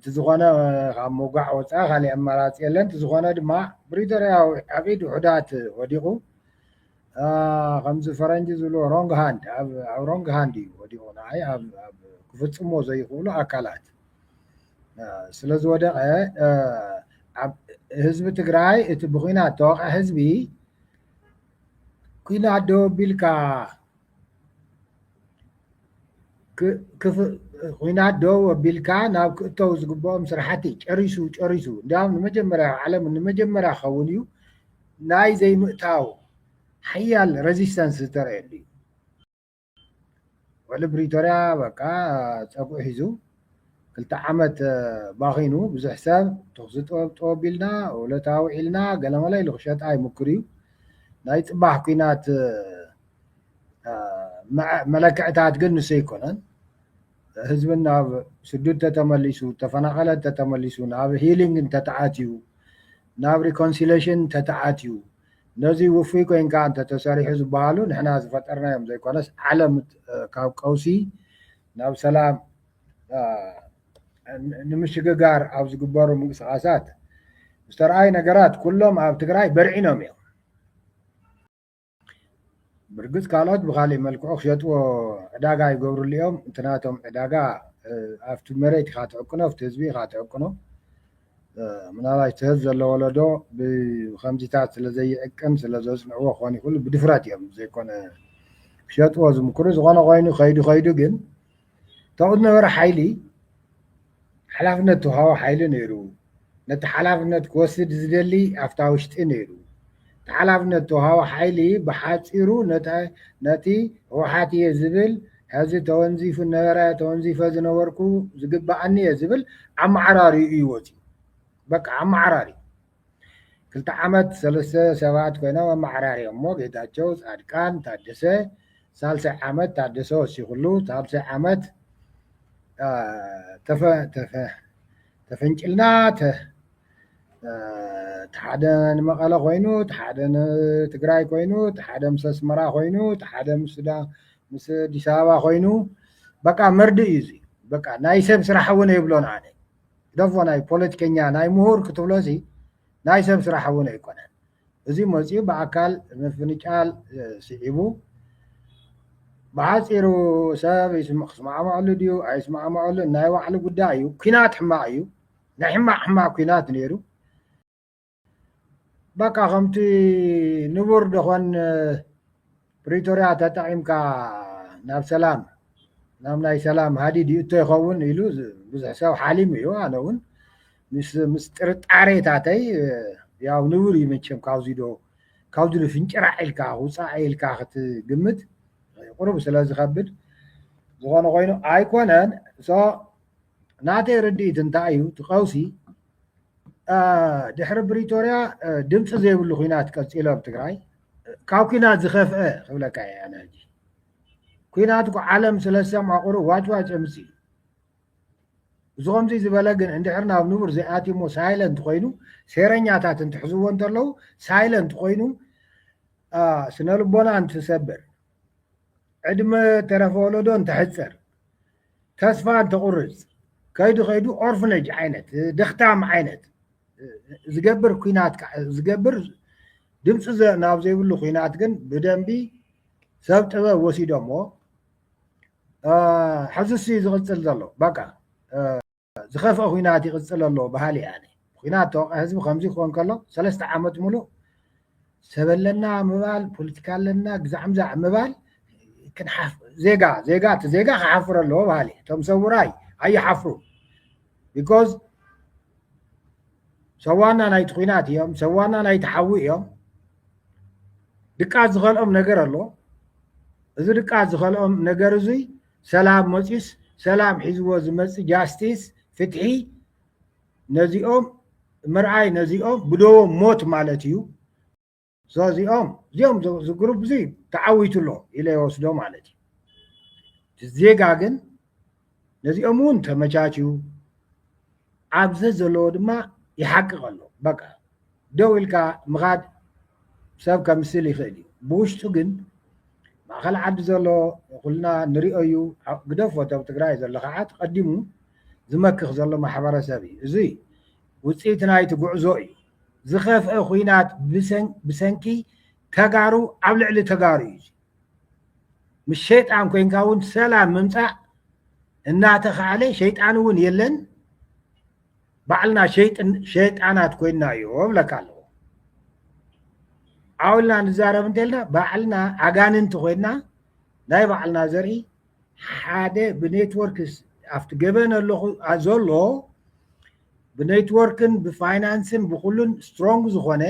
تزغانا موقع وصا خالي امارات يلن تزغانا دما بريتوريا عقيد وحدات وديقو خمس فرنجي زلو رونغ هاند او رونغ هاندي وديقو ناي كفتمو زي يقولوا اكالات سلازو ودق حزب تግራይ እቲ ብኩናት ተወቃ ህዝቢ ኩናት ዶ ቢልካ ኩናት ዶ ቢልካ ናብ ክእተው ዝግብኦም ስራሕቲ ጨሪሱ እንዲያውም ንመጀመርያ ዓለም ንመጀመርያ ኸውን እዩ ናይ ዘይምእታው ሓያል ሬዚስተንስ ዝተረየሉ እዩ ወለ ብሪቶሪያ በቃ ፀጉዕ ሒዙ كلتا عمت باخينو بزح حساب تخزط طوبيلنا ولا تاوعيلنا قال ما لا يلغشات اي مكريو ناي صباح كينات ملكعتات قنس يكونن حزبنا سدود تتملسو تفنقلت تتملسو ناب هيلينج تتعاتيو ناب ريكونسيليشن تتعاتيو نزي وفي كوين كان تتساري حزب بالو نحنا زفترنا يوم زي كونس علم قوسي ناب سلام نمشققار أو زقبارو منقصقاسات مسترعاي نقرات كلهم أو تقراي برعينهم يوم برقص قالات بخالي ملكو خشتو عداقا يقورو اليوم انتناتهم عداقا افتو مريت خاتعقنا افتو هزبي خاتعقنا من الله يتهز اللي ولدو بخمسيتات سلازي عقم سلازو اسمعوا اخواني كله بدفرات يوم زي كون خشتو زمكرو زغانا غاينو خيدو جن تاودنا ورا حيلي حلافنت هوا حيل نيرو نت حلافنت كوسد زدلي افتاوشت نيرو حلافنت هوا حيلي بحاصيرو نتي وحاتي زبل هذا تونزيف النهار تونزيف زنوركو زقبعني زبل عم عراري يوتي بك عم عراري كلتا عمت ثلاثة سبعات كنا وعم عراري امو جيتاچو صادقان تادسه ثالث عمت تادسه سيخلو ثالث عمت تفنجلنا تحدن مقالة خوينو تحدن تقراي خوينو تحدن مسمرا خوينو تحدن مس ديسابا خوينو بقى مرد يزي بقى ناي سب سراحونه يبلون عني دفو ناي بوليتيكኛ ناي مهور كتبلوسي ناي سب سراحونه يكون ازي مزي بأكال مفنجال سيبو بعصيرو سبب يسمع معلو ديو يسمع معلو ناي وعلو قدايو كينات حمايو نحما حما كينات نيرو بقى خمتي نبور دخون بريتوريا تتعيمكا ناب سلام نام ناي سلام هادي دي تو يخون يلو بزح سو حاليم يو انا ون مس ጥርጣሬታተይ ያው ንቡር ይመቸም ካውዚ ፍንጭራ ኢልካ ውፃ ኢልካ ክትግምት ቁሩብ ስለዝኸብድ ዝኾነ ኮይኑ ኣይኮነን ናተይ ርድኢት እንታይ እዩ ትቐውሲ ድሕሪ ብሪቶርያ ድምፂ ዘይብሉ ኩናት ቀፂሎም ትግራይ ካብ ኩናት ዝኸፍአ ክብለካ እየ ኣነ ሕጂ ኩናት እኮ ዓለም ስለዝሰምዖ ቁሩብ ዋጭዋጭ ምፅ እዩ እዚ ከምዚ ዝበለ ግን እንድሕር ናብ ንቡር ዘይኣትሞ ሳይለንት ኮይኑ ሴረኛታት እንትሕዝዎ እንተለዉ ሳይለንት ኮይኑ ስነ ልቦና እንትሰብር ዕድመ ተረፈ ወለዶ እንትሕፀር ተስፋ እንትቁርፅ ከይዱ ኦርፍነጅ ዓይነት ደኽታም ዓይነት ዝገብር ኩናት ዝገብር ድምፂ ናብ ዘይብሉ ኩናት ግን ብደንቢ ሰብ ጥበብ ወሲዶሞ ሕዝሲ ዝቕፅል ዘሎ በቃ ዝኸፍአ ኩናት ይቕፅል ኣሎ ባህሊ ኣነ ኩናት ተወቃ ህዝቢ ከምዚ ክኾን ከሎ 3 ዓመት ሙሉእ ሰብ ኣለና ምባል ፖለቲካ ኣለና ግዛዕ ምዛዕ ምባል ዜጋ ክሓፍር ኣለዎ ባህሊ እቶም ሰውራይ ኣይሓፍሩ ቢኮዝ ሰዋና ናይቲ ኩናት እዮም ሰዋና ናይቲ ሓዊ እዮም ድቃት ዝኸልኦም ነገር ኣሎ እዚ ድቃት ዝኸልኦም ነገር እዙይ ሰላም መፂስ ሰላም ሒዝዎ ዝመፅእ ጃስቲስ ፍትሒ ነዚኦም ምርኣይ ነዚኦም ብደቦም ሞት ማለት እዩ እዚኦም ዝግሩፕ እዚ ተዓዊቱሎ ኢለ ይወስዶ ማለት እዩ ዜጋ ግን ነዚኦም እውን ተመቻችዩ ኣብዚ ዘለዎ ድማ ይሓቅቕ ኣሎ በቃ ደው ኢልካ ምኻድ ሰብ ከምስል ይኽእል እዩ ብውሽጡ ግን ማእኸል ዓዲ ዘሎ ኩልና ንሪኦ እዩ ግደፎ ኣብ ትግራይ ዘሎ ከዓ ተቐዲሙ ዝመክኽ ዘሎ ማሕበረሰብ እዩ እዚ ውፅኢት ናይቲ ጉዕዞ እዩ ዝኸፍአ ኩናት ብሰንኪ ተጋሩ ኣብ ልዕሊ ተጋሩ እዩ ምስ ሸይጣን ኮንካ እውን ሰላም ምምፃእ እናተኸኣለ ሸይጣን እውን የለን ባዕልና ሸይጣናት ኮይና እዩ ብለካ ኣለዎ ዓውልና ንዛረብ እንተልና ባዕልና ኣጋንንቲ ኮይና ናይ ባዕልና ዘርኢ ሓደ ብኔትወርክስ ኣብቲ ገበን ኣለኹ ዘሎ ብኔትወርክን ብፋይናንስን ብኩሉን ስትሮንግ ዝኾነ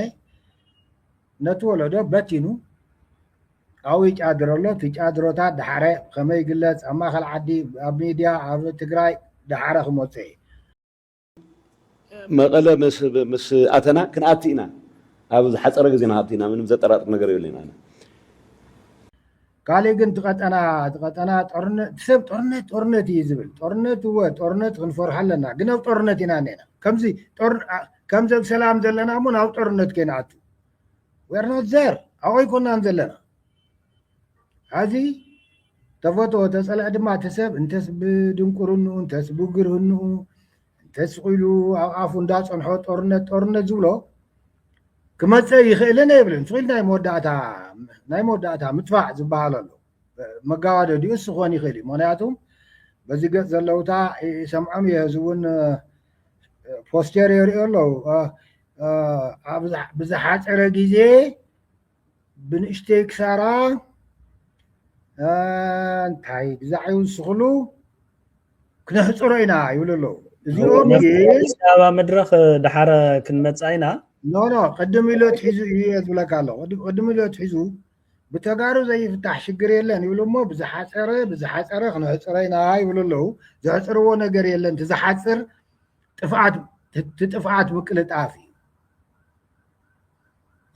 ነቲ ወለዶ በቲኑ ኣብኡ ይጫድር ኣሎ እቲ ጫድሮታት ድሓረ ከመይ ይግለፅ ኣብ ማእኸል ዓዲ ኣብ ሚድያ ኣብ ትግራይ ድሓረ ክመፅእ እዩ መቐለ ምስ ኣተና ክንኣቲ ኢና ኣብ ዝሓፀረ ግዜ ናብቲ ኢና ምንም ዘጠራጥር ነገር የብለና ካልእ ግን ትቐጠና ሰብ ጦርነት እዩ ዝብል ጦርነት ክንፈርሕ ኣለና ግን ኣብ ጦርነት ኢና ኔና ከምዚ ኣብ ሰላም ዘለና እሞ ናብ ጦርነት ከይንኣቱ ወርኖት ዘር ኣብኡ ኣይኮናን ዘለና ሕዚ ተፈትዎ ተፀልዐ ድማ እቲ ሰብ እንተስ ብድንቁርንኡ እንተስ ብግርህንኡ እንተስ ኢሉ ኣብ ኣፉ እንዳፀንሖ ጦርነት ዝብሎ ክመፅእ ይኽእልን የብልን ስኢል ናይ መወዳእታ ምጥፋዕ ዝበሃል ኣሎ መጋባደዲ እሱ ክኾን ይኽእል እዩ ምክንያቱም በዚ ገፅ ዘለውታ ይሰምዖም እየ እዚ እውን ፖስተር የሪኦ ኣለዉ ብዝሓፀረ ግዜ ብንእሽተይ ክሳራ እንታይ ግዛዕ ይውስኽሉ ክነህፅሮ ኢና ይብሉ ኣለዉ እዚኦም ኣበባ መድረክ ድሓረ ክንመፃ ኢና ኖ ቅድም ኢሎ ትሒዙ እዩ ዝብለካ ኣለዎ ቅድም ኢሎ ትሒዙ ብተጋሩ ዘይፍታሕ ሽግር የለን ይብሉ እሞ ብዝሓፀረ ክንሕፅረ ኢና ይብሉ ኣለዉ ዘሕፅርዎ ነገር የለን እቲ ዝሓፅር ጥፍኣት ምቅልጣፍ እዩ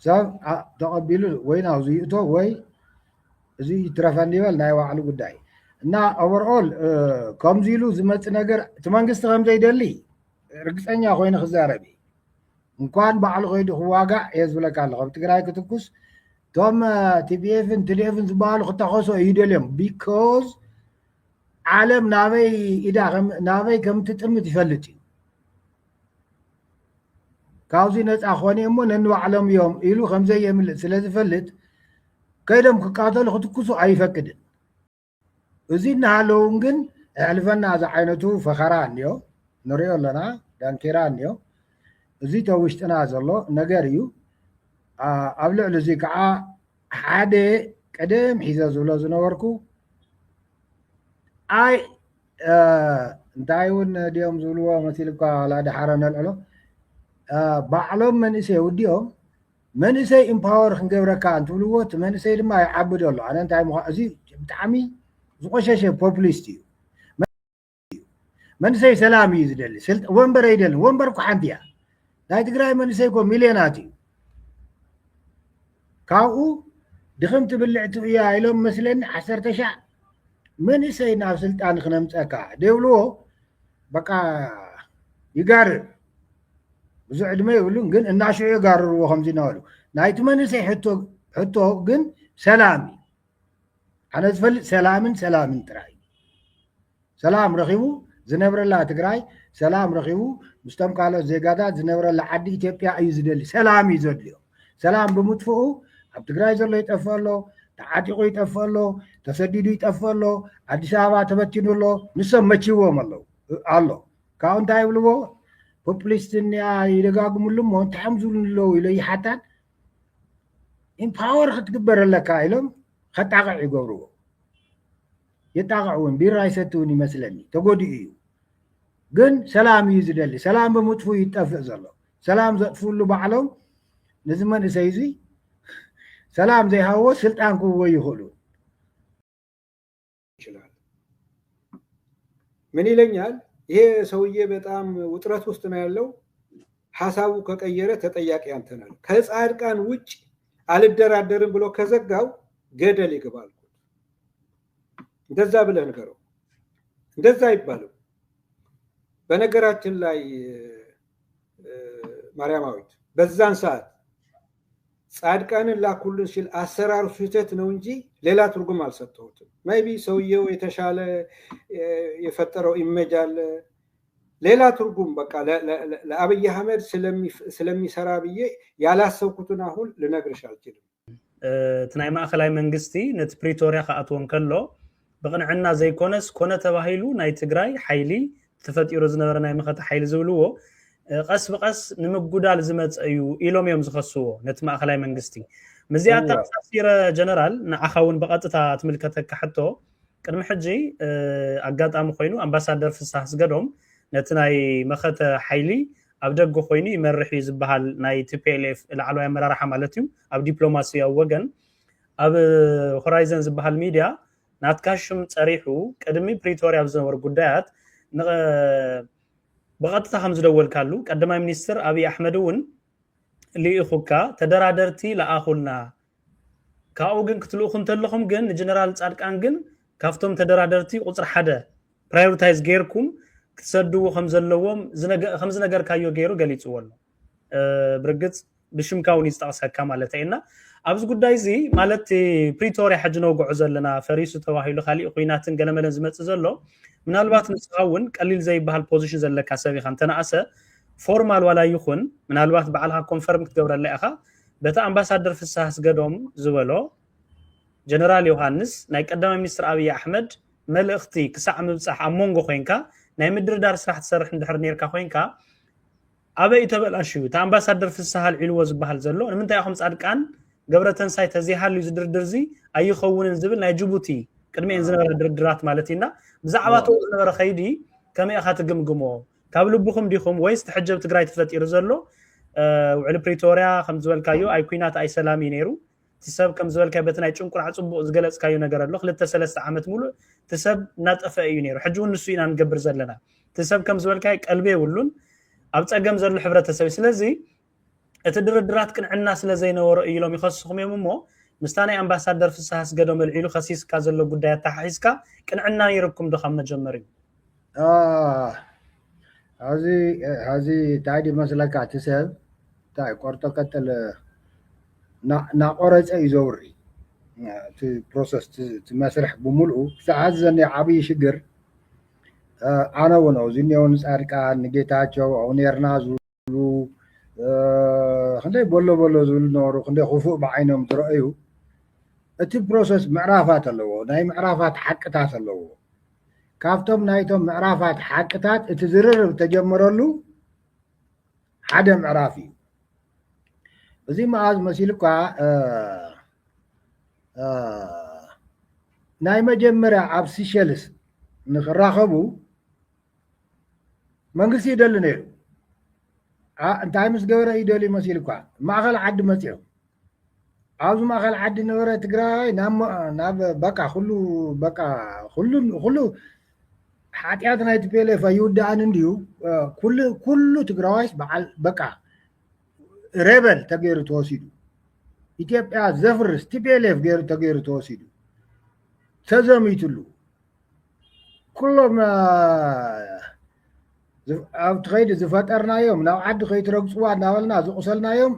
ሰብ ተቐቢሉ ወይ ናብዚ ይእቶ ወይ እዚ ይትረፈኒ ይበል ናይ ባዕሉ ጉዳይ እና ኦቨርኦል ከምዚ ኢሉ ዝመፅእ ነገር እቲ መንግስቲ ከምዘይደሊ ርግፀኛ ኮይኑ ክዛረብ እንኳን ባዕሉ ኮይዱ ክዋጋዕ እየ ዝብለካ ኣለኹ ኣብ ትግራይ ክትኩስ እቶም ቲፒኤፍን ትዲኤፍን ዝበሃሉ ክተኸሶ ይደልዮም ቢኮዝ ዓለም ናበይ ኢዳ ናበይ ከም ትጥምት ይፈልጥ እዩ ካብዚ ነፃ ኮነ እሞ ነንባዕሎም እዮም ኢሉ ከምዘየምልእ ስለ ዝፈልጥ ከይዶም ክቃተሉ ክትኩሱ ኣይፈቅድን እዚ እናሃለውን ግን ኣሕልፈና እዚ ዓይነቱ ፈኸራ እንዮ ንሪኦ ኣለና ዳንኬራ እንዮ እዚ ተውሽጥና ዘሎ ነገር እዩ ኣብ ልዕሊ እዚ ከዓ ሓደ ቀደም ሒዘ ዝብሎ ዝነበርኩ ኣይ እንታይ እውን ድዮም ዝብልዎ መሲልካ ላድሓረ ነልዕሎ ባዕሎም መንእሰይ ውዲኦም መንእሰይ ኢምፓወር ክንገብረካ እንትብልዎ እቲ መንእሰይ ድማ ይዓብድ ኣሎ ኣነ እንታይ እዚ ብጣዕሚ ዝቆሸሸ ፖፑሊስት እዩ መንእሰይ ሰላም እዩ ዝደሊ ወንበር ኣይደልን ወንበር እኮ ሓንቲ እያ ናይ ትግራይ መንእሰይ እኮ ሚልዮናት እዩ ካብኡ ድኽም ትብልዕቲ እያ ኢሎም መስለኒ 10,000 መንእሰይ ናብ ስልጣን ክነምፀካ ደብልዎ በቃ ይጋርር ብዙሕ ዕድመ ይብሉን ግን እናሽዑ ይጋርርዎ ከምዚ እናበሉ ናይቲ መንእሰይ ሕቶ ግን ሰላም እዩ ኣነ ዝፈልጥ ሰላምን ጥራይ ሰላም ረኺቡ ዝነብረላ ትግራይ ሰላም ረኺቡ ምስቶም ካልኦት ዜጋታት ዝነብረላ ዓዲ ኢትዮጵያ እዩ ዝደሊ ሰላም እዩ ዘድልዮ ሰላም ብምጥፍኡ ኣብ ትግራይ ዘሎ ይጠፍእ ኣሎ ተዓጢቑ ይጠፍእ ኣሎ ተሰዲዱ ይጠፍእ ኣሎ ኣዲስ ኣበባ ተበቲኑ ኣሎ ንሶም መቺዎም ኣሎ ካብኡ እንታይ ይብልዎ ፖፑሊስት እንያ ይደጋግሙሉ እሞ እንታይ እዮም ዝብሉ ኣለዉ ኢሎ ይሓታን ኢምፓወር ክትግበረለካ ኢሎም ከጣቕዕ ይገብርዎ የጣቕዕ እውን ቢራ ይሰቲ እውን ይመስለኒ ተጎዲኡ እዩ ግን ሰላም እዩ ዝደሊ ሰላም ብምጥፉ ይጠፍእ ዘሎ ሰላም ዘጥፍሉ ባዕሎም ነዚ መንእሰይ እዚ ሰላም ዘይሃዎ ስልጣን ክህቦ ይኽእሉ ይችላል ምን ይለኛል ይሄ ሰውዬ በጣም ውጥረት ውስጥ ነው ያለው ሐሳቡ ከቀየረ ተጠያቂ አንተ ነህ ከጻድቃን ውጭ አልደራደርም ብሎ ከዘጋው ገደል ይገባል እንደዛ ብለህ ንገረው እንደዛ ይባላል በነገራችን ላይ ማርያማዊት በዛን ሰዓት ጻድቃንን ላኩልን ሲል አሰራሩ ስህተት ነው እንጂ ሌላ ትርጉም አልሰጠሁትም ሜቢ ሰውየው የተሻለ የፈጠረው ኢሜጅ አለ ሌላ ትርጉም በቃ ለአብይ አህመድ ስለሚሰራ ብዬ ያላሰብኩትን አሁን ልነግርሽ አልችልም ትናይ ማእከላይ መንግስቲ ነት ፕሪቶሪያ ከአትወን ከሎ በቅንዕና ዘይኮነስ ኮነ ተባሂሉ ናይ ትግራይ ሓይሊ ተፈጢሩ ዝነበረ ናይ መኸተ ሓይሊ ዝብልዎ ቀስ በቀስ ንምጉዳል ዝመጽ እዩ ኢሎም እዮም ዝኸስዎ ነት ማእከላይ መንግስቲ መዚያታ ተፈሲረ ጀነራል ንዓኻውን በቀጥታ ትምልከተካ ሕቶ ቅድሚ ሕጂ አጋጣሚ ኮይኑ አምባሳደር ፍሳህ ስገዶም ነት ናይ መኸተ ሓይሊ ኣብ ደገ ኮይኑ ይመርሕ ዝብሃል ናይ TPLF ላዕለዋይ አመራርሓ ማለት እዩ ኣብ ዲፕሎማሲያዊ ወገን ኣብ ሆራይዘን ዝብሃል ሚድያ ናትካሽም ጸሪሑ ቅድሚ ፕሪቶሪያ ዝነበሩ ጉዳያት በቀጥታ ከም ዝደወል ካሉ ቀዳማይ ሚኒስትር አብይ አሕመድ እውን ሊኢኹካ ተደራደርቲ ለአኹልና ካኡ ግን ክትልኡኹ እንተለኹም ግን ጀነራል ጻድቃን ግን ካፍቶም ተደራደርቲ ቁጽር ሓደ ፕራዮሪታይዝ ጌርኩም ክትሰድዎ ከም ዘለዎም ከም ዝነገር ካዮ ገይሩ ገሊጽዎ ኣሎ ብርግጽ ብሽምካውን ይስጣቅሰካ ማለት አይና ኣብዚ ጉዳይ እዚ ማለት ፕሪቶሪያ ሕጂ ነው ጉዕ ዘለና ፈሪሱ ተዋሂሉ ካሊ ኹይናትን ገለመለን ዝመጽእ ዘሎ ምናልባት ንስኻውን ቀሊል ዘይበሃል ፖዚሽን ዘለካ ሰቢኻ እንተናእሰ ፎርማል ዋላ ይኹን ምናልባት በዓልካ ኮንፈርም ክትገብረላ ኢኻ በታ አምባሳደር ፍሳህ ስገዶም ዝበሎ ጀነራል ዮሐንስ ናይ ቀዳማይ ሚኒስትር አብይ አሕመድ መልእኽቲ ክሳዕ ምብጻሕ ኣብ ሞንጎ ኮይንካ ናይ ምድርዳር ስራሕ ትሰርሕ እንድሕር ነርካ ኮይንካ ኣበይ ተበላሽዩ ታ አምባሳደር ፍሳህ አልዒልዎ ዝበሃል ዘሎ ንምንታይ ኢኹም ጻድቃን ገብረተንሳይ ተዚሃሉ ዝድርድርዚ ኣይኸውንን ዝብል ናይ ጅቡቲ ቅድሜን ዝነበረ ድርድራት ማለት ኢና ብዛዕባቱ ዝነበረ ኸይዲ ከመይ ኢኻ ትግምግሞ ካብ ልብኹም ዲኹም ወይስ ተሕጀብ ትግራይ ተፈጢሩ ዘሎ ውዕል ፕሪቶሪያ ከም ዝበልካዮ ኣይ ኩናት ኣይ ሰላም ነይሩ ትሰብ ከም ዝበልካዮ በቲ ናይ ጭንቁር ዓጽቡቕ ዝገለጽካዮ ነገር ኣሎ 2-3 ዓመት ሙሉ ትሰብ ናጠፈ እዩ ነይሩ ሕጂ እውን ንሱ ኢና ንገብር ዘለና ትሰብ ከም ዝበልካዮ ቀልቤ ይብሉን ኣብ ጸገም ዘሎ ሕብረተሰብ ስለዚ እቲ ድርድራት ቅንዕና ስለ ዘይነበረ ኢሎም ይኸስኹም እዮም እሞ مستاني أمباسادر في الساحة قدوم العيلو خسيس كازلو قدايا تحيسكا كن عنا يركم دخم مجمرين هذه تعدي مثلا كاتسب تاي قرطة قتل ناقرز أي زوري تو بروسس تمسرح بملؤ ساعات زني عبي شجر أنا ونوزيني ونس أركان نجيتاچو أو نيرنا زولو خندي بولو زول نورو خندي خفوق بعينهم ترأيو እቲ ፕሮሰስ ምዕራፋት ኣለዎ ናይ ምዕራፋት ሓቅታት ኣለዎ ካብቶም ናይቶም ምዕራፋት ሓቅታት እቲ ዝርርብ ተጀመረሉ ሓደ ምዕራፍ እዩ እዚ መዓዝ መሲልኳ ናይ መጀመርያ ኣብ ሲሸልስ ንኽራኸቡ መንግስቲ ይደሊ ነይሩ እንታይ ምስ ገበረ ይደሊ መሲልኳ ማእኸል ዓዲ መፅኦም ኣብዚ ማእኸል ዓዲ ነበረ ትግራይ ናብ በቃ ኩሉ ሓጢያት ናይ TPLF ይውዳእን እንዲሁ ኩሉ ትግራዋይስ በዓል በቃ ሬበል ተገይሩ ተወሲዱ ኢትዮጵያ ዘፍርስ TPLF ተገይሩ ተወሲዱ ተዘሚቱሉ ኩሎም ኣብ ትኸይድ ዝፈጠርናዮም ናብ ዓዲ ከይትረግፅዋ እናበልና ዝቁሰልናዮም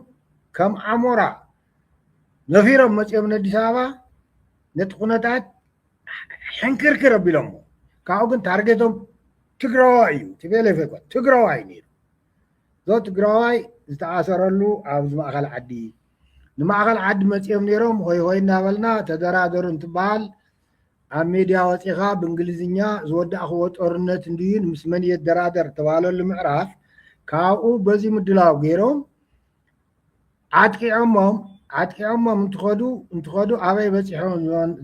ከም ኣሞራ ነፊሮም መፅኦም ኣዲስ ኣበባ ነቲ ኩነታት ሕንክርክር ኣቢሎሞ ካብኡ ግን ታርጌቶም ትግራዋይ እዩ TPLF ትግራዋይ ነይሩ ዞ ትግራዋይ ዝተኣሰረሉ ኣብዚ ማእኸል ዓዲ ንማእኸል ዓዲ መፅኦም ነይሮም ሆይ እናበልና ተደራደሩ እንትበሃል ኣብ ሚድያ ወፂኻ ብእንግሊዝኛ ዝወዳእኽዎ ጦርነት እንድዩን ምስ መን የደራደር ተባሃለሉ ምዕራፍ ካብኡ በዚ ምድላው ገይሮም ዓጥቂዖሞም እንትኸዱ ኣበይ በፂሖም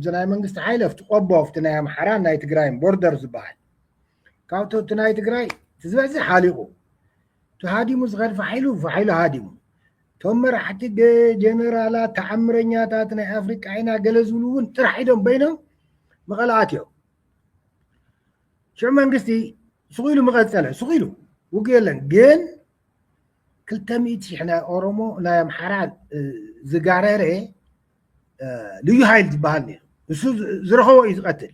ዝናይ መንግስቲ ሓይሊ ኣብቲ ቆቦ ኣብቲ ናይ ኣምሓራን ናይ ትግራይን ቦርደር ዝበሃል ካብቶ እቲ ናይ ትግራይ ትዝበዝሕ ሓሊቑ ተሃዲሙ ዝኸድ ፋሒሉ ሃዲሙ ቶም መራሕቲ ጀነራላት ተዓምረኛታት ናይ ኣፍሪቃ ዓይና ገለ ዝብሉ እውን ጥራሕ ኢዶም በይኖም መቐለ ኣትዮም ሽዑ መንግስቲ ስቑኢሉ መቐፀለ ስቑኢሉ ውግእ የለን ግን 200,000 ናይ ኦሮሞ ናይ ኣምሓራ ዝጋረረ ልዩ ሃይል ዝበሃል ነይሩ እሱ ዝረኸቦ እዩ ዝቐትል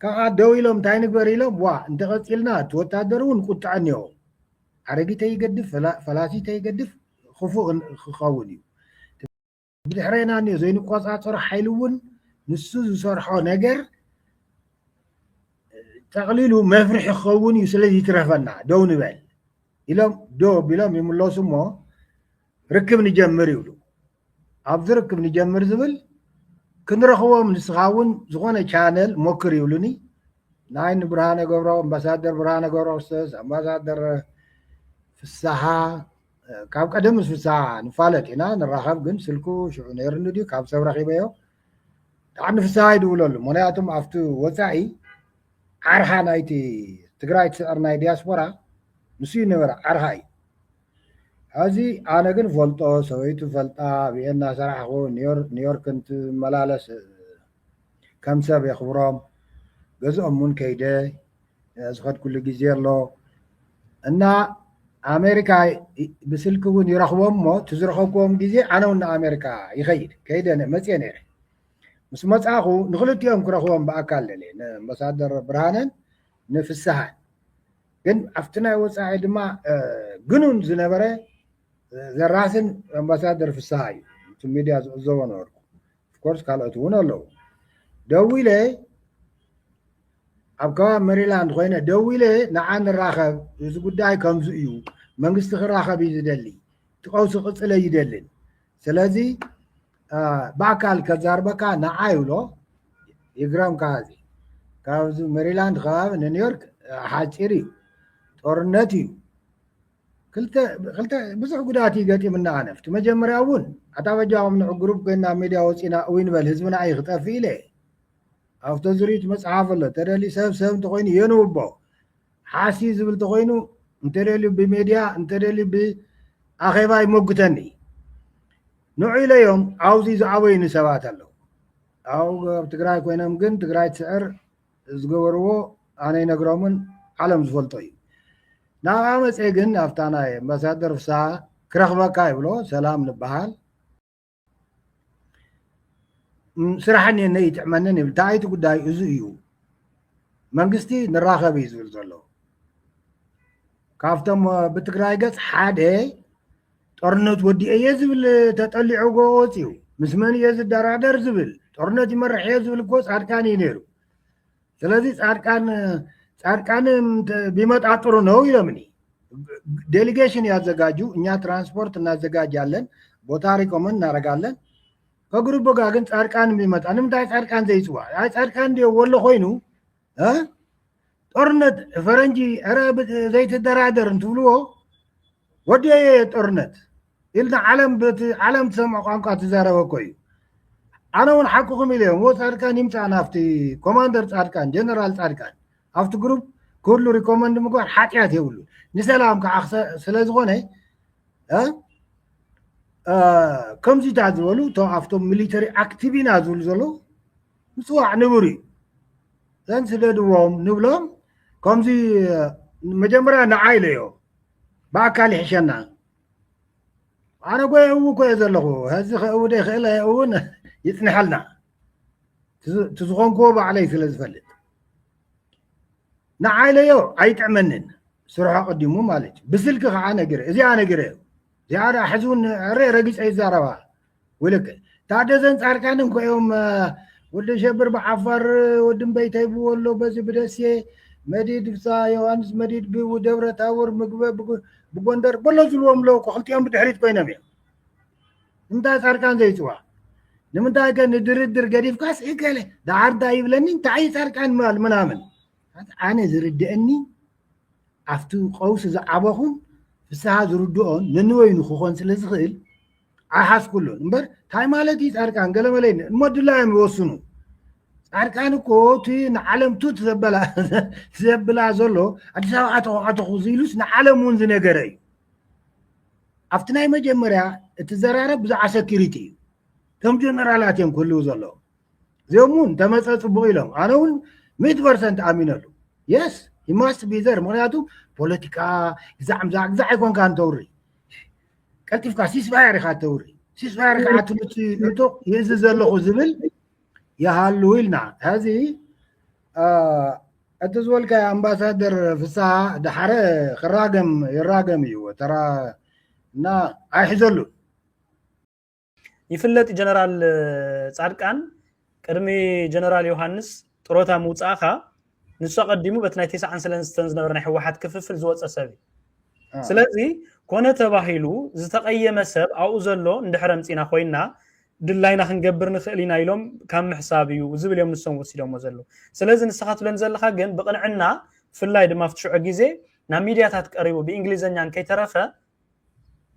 ካብኣ ደው ኢሎም እንታይ ንግበር ኢሎም ዋ እንተቐፂልና እቲ ወታደር እውን ቁጥዐ እኒሆ ሓረጊተ ይገድፍ ፈላሲተ ይገድፍ ክፉእ ክኸውን እዩ ብድሕረና እኒኦ ዘይንቆፃፀሮ ሓይሊ እውን ንሱ ዝሰርሖ ነገር ጠቕሊሉ መፍርሒ ክኸውን እዩ ስለዚ ይትረፈና ደው ንበል ኢሎም ዶ ቢሎም ይምለሱ እሞ ርክብ ንጀምር ይብሉ ኣብዚ ርክብ ንጀምር ዝብል ክንረኽቦም ንስኻ እውን ዝኾነ ቻነል ሞክር ይብሉኒ ናይ ብርሃነ ገብሮ ኣምባሳደር ብርሃነ ገብሮ ስተስ ኣምባሳደር ፍሳሓ ካብ ቀደም ምስ ፍሳሓ ንፋለጥ ኢና ንራኸብ ግን ስልኩ ሽዑ ነይሩኒ ድዩ ካብ ሰብ ረኺበዮ ጣዕኒ ፍሳሓ ይድውለሉ ምክንያቱም ኣብቲ ወፃኢ ዓርኻ ናይቲ ትግራይ ትስዕር ናይ ዲያስፖራ ንሱ ነበረ ዓርኻ እዩ ሕዚ ኣነ ግን ፈልጦ ሰበይቱ ፈልጣ ብኤና ሰራሕኹ ኒውዮርክ እንትመላለስ ከም ሰብ የኽብሮም ገዝኦም እውን ከይደ ዝኸድ ኩሉ ግዜ ኣሎ እና ኣሜሪካ ብስልኪ እውን ይረኽቦም እሞ ትዝረኸብክዎም ግዜ ኣነ እውን ንኣሜሪካ ይኸይድ ከይደ መፅየ ነይረ ምስ መፅኣኹ ንክልቲኦም ክረኽቦም ብኣካል ደለ ንኣምባሳደር ብርሃነን ንፍስሓን ግን ኣብቲ ናይ ወፃኢ ድማ ግኑን ዝነበረ ዘራስን ኣምባሳደር ፍስሓ እዩ እቲ ሚድያ ዝዕዘቦ ነበርኩ ፍኮርስ ካልኦት እውን ኣለዉ ደው ኢለ ኣብ ከባቢ ሜሪላንድ ኮይነ ደው ኢለ ንዓ ንራኸብ እዚ ጉዳይ ከምዚ እዩ መንግስቲ ክራኸብ እዩ ዝደሊ እቲ ቀውሲ ቅፅለ ይደልን ስለዚ ብኣካል ከዛርበካ ንዓ ይብሎ ይግረምካ እዚ ካብዚ ሜሪላንድ ከባቢ ንኒውዮርክ ሓፂር እዩ ጦርነት እዩ ክልተ ብዙሕ ጉዳት ይገጢምና ኣነ ፍቲ መጀመርያ እውን ኣታበጃዎም ንዑ ግሩፕ ኮይና ሚድያ ወፂና እው ንበል ህዝብና እዩ ክጠፊ ኢለ ኣብቶ ዝሪት መፅሓፍ ኣሎ ተደሊ ሰብ እንተኮይኑ የንውቦ ሓሲ ዝብል እንተኮይኑ እንተደልዩ ብሚድያ እንተደልዩ ብኣኼባ ይመጉተኒ ንዑ ኢለዮም ኣብዙ ዝዓበይኒ ሰባት ኣለዉ ኣብ ትግራይ ኮይኖም ግን ትግራይ ትስዕር ዝገበርዎ ኣነ ይነግሮምን ዓለም ዝፈልጦ እዩ ናብኣ መፀ ግን ኣብታ ናይ ኣምባሳደር ፍስሓ ክረኽበካ ይብሎ ሰላም ንበሃል ስራሕኒ ይጥዕመንን ይብል ታይቲ ጉዳይ እዚ እዩ መንግስቲ ንራኸብ እዩ ዝብል ዘሎ ካብቶም ብትግራይ ገፅ ሓደ ጦርነት ወዲአ እየ ዝብል ተጠሊዑ ጎ ወፂኡ ምስ መን እየ ዝደራደር ዝብል ጦርነት ይመርሕ እየ ዝብል እኮ ጻድቃን እዩ ነይሩ ስለዚ ጻድቃን ቢመጣጥሩ ነው ይለምኒ ዴሊጌሽን ያዘጋጁ እኛ ትራንስፖርት እናዘጋጃለን ቦታ ሪኮመንድ እናረጋለን ከግሩፕ ጋር ግን ጻድቃን የሚመጣ ንምታይ ጻድቃን ዘይጽዋ አይ ጻድቃን እንዲው ወሎ ኮይኑ ጦርነት ፈረንጂ ኧረ ዘይተደራደር እንትብልዎ ወዲ ጦርነት ኢልና ዓለም ትሰምዖ ቋንቋ ትዛረበ እኮ እዩ ኣነ እውን ሓቅኹም ኢለዮም ጻድቃን ይምፃ ናፍቲ ኮማንደር ጻድቃን ጀነራል ጻድቃን ኣብቲ ግሩፕ ኩሉ ሪኮመንድ ምግባር ሓጢያት የብሉ ንሰላም ከዓ ስለዝኾነ ከምዚታት ዝበሉ እቶም ኣብቶም ሚሊተሪ ኣክቲቪና ዝብሉ ዘሎ ምፅዋዕ ንቡር እዩ ዘን ስደድዎም ንብሎም ከምዚ መጀመርያ ንዓይለዮ ብኣካል ይሕሸና ኣነ ጎየው ኮየ ዘለኹ ህዚ ከእውደ ይኽእል እውን ይፅንሐልና ትዝኾንክዎ ባዕለይ ስለ ዝፈልጥ ንዓይለዮ ኣይጥዕመንን ስርሖ ቀዲሙ ማለት እዩ ብስልኪ ከዓ ነግረ እዚኣ ነግረ زيادة حزون رقيس أي زاربا ولك تعدزن صاركان كيوم ود شبر بعفر ودن بيت يبو ولو بس بدسي مديد بسا يوانس مديد بي ودورة تاور مقبة بقندر بلو زلوهم لو كحلتيهم بتحريت كوينة بيا نمتا صاركان زي سوا نمتا كان ندردر قريف كاس إيه كالي دا عرضا يبلني تعي صاركان مال منامن أنا زردني أفتو قوس زعبهم ፍስሓ ዝርድኦን ነንወይኑ ክኾን ስለ ዝኽእል ኣይሓስኩሉን እምበር እንታይ ማለት እዩ ጻድቃን ገለመለይ ንመድላዮም ይወስኑ ጻድቃን እኮ እቲ ንዓለም ቱት ዘበላ ዘሎ ኣዲስ ኣበባ ኣተኹ ኢሉስ ንዓለም እውን ዝነገረ እዩ ኣብቲ ናይ መጀመርያ እቲ ዘራረብ ብዛዕባ ሰኪሪቲ እዩ ከም ጀነራላት እዮም ክህልው ዘለዉ እዚኦም እውን ተመፀ ፅቡቕ ኢሎም ኣነ እውን 100% ኣሚነሉ የስ ይማስት ቢዘር ምክንያቱ ፖለቲካ ግዛዕ ይኮንካ እንተውሪ ቀልጢፍካ ሲስፋየር ኢኻ ተውሪ ሲስፋየር ከዓ ትምቲ ንጡቕ ይእዚ ዘለኹ ዝብል ይሃሉ ኢልና ሕዚ እቲ ዝበልካ ኣምባሳደር ፍስሓ ድሓረ ይራገም እዩ ተራ እና ኣይሕዘሉ ይፍለጥ ጀነራል ጻድቃን ቅድሚ ጀነራል ዮሃንስ ጥሮታ ምውፃእኻ ንሱ ቀዲሙ በትናይ 93 ዝነበረ ናይ ሕወሓት ክፍፍል ዝወፀ ሰብ ስለዚ ኮነ ተባሂሉ ዝተቀየመ ሰብ ኣብኡ ዘሎ እንድሕረ ምፂና ኮይና ድላይና ክንገብር ንኽእል ኢና ኢሎም ካብ ምሕሳብ እዩ ዝብል እዮም ንሶም ወሲዶሞ ዘሎ ስለዚ ንስኻትብለን ዘለኻ ግን ብቕንዕና ፍላይ ድማ ፍትሽዑ ግዜ ናብ ሚድያታት ቀሪቡ ብእንግሊዝኛን ከይተረፈ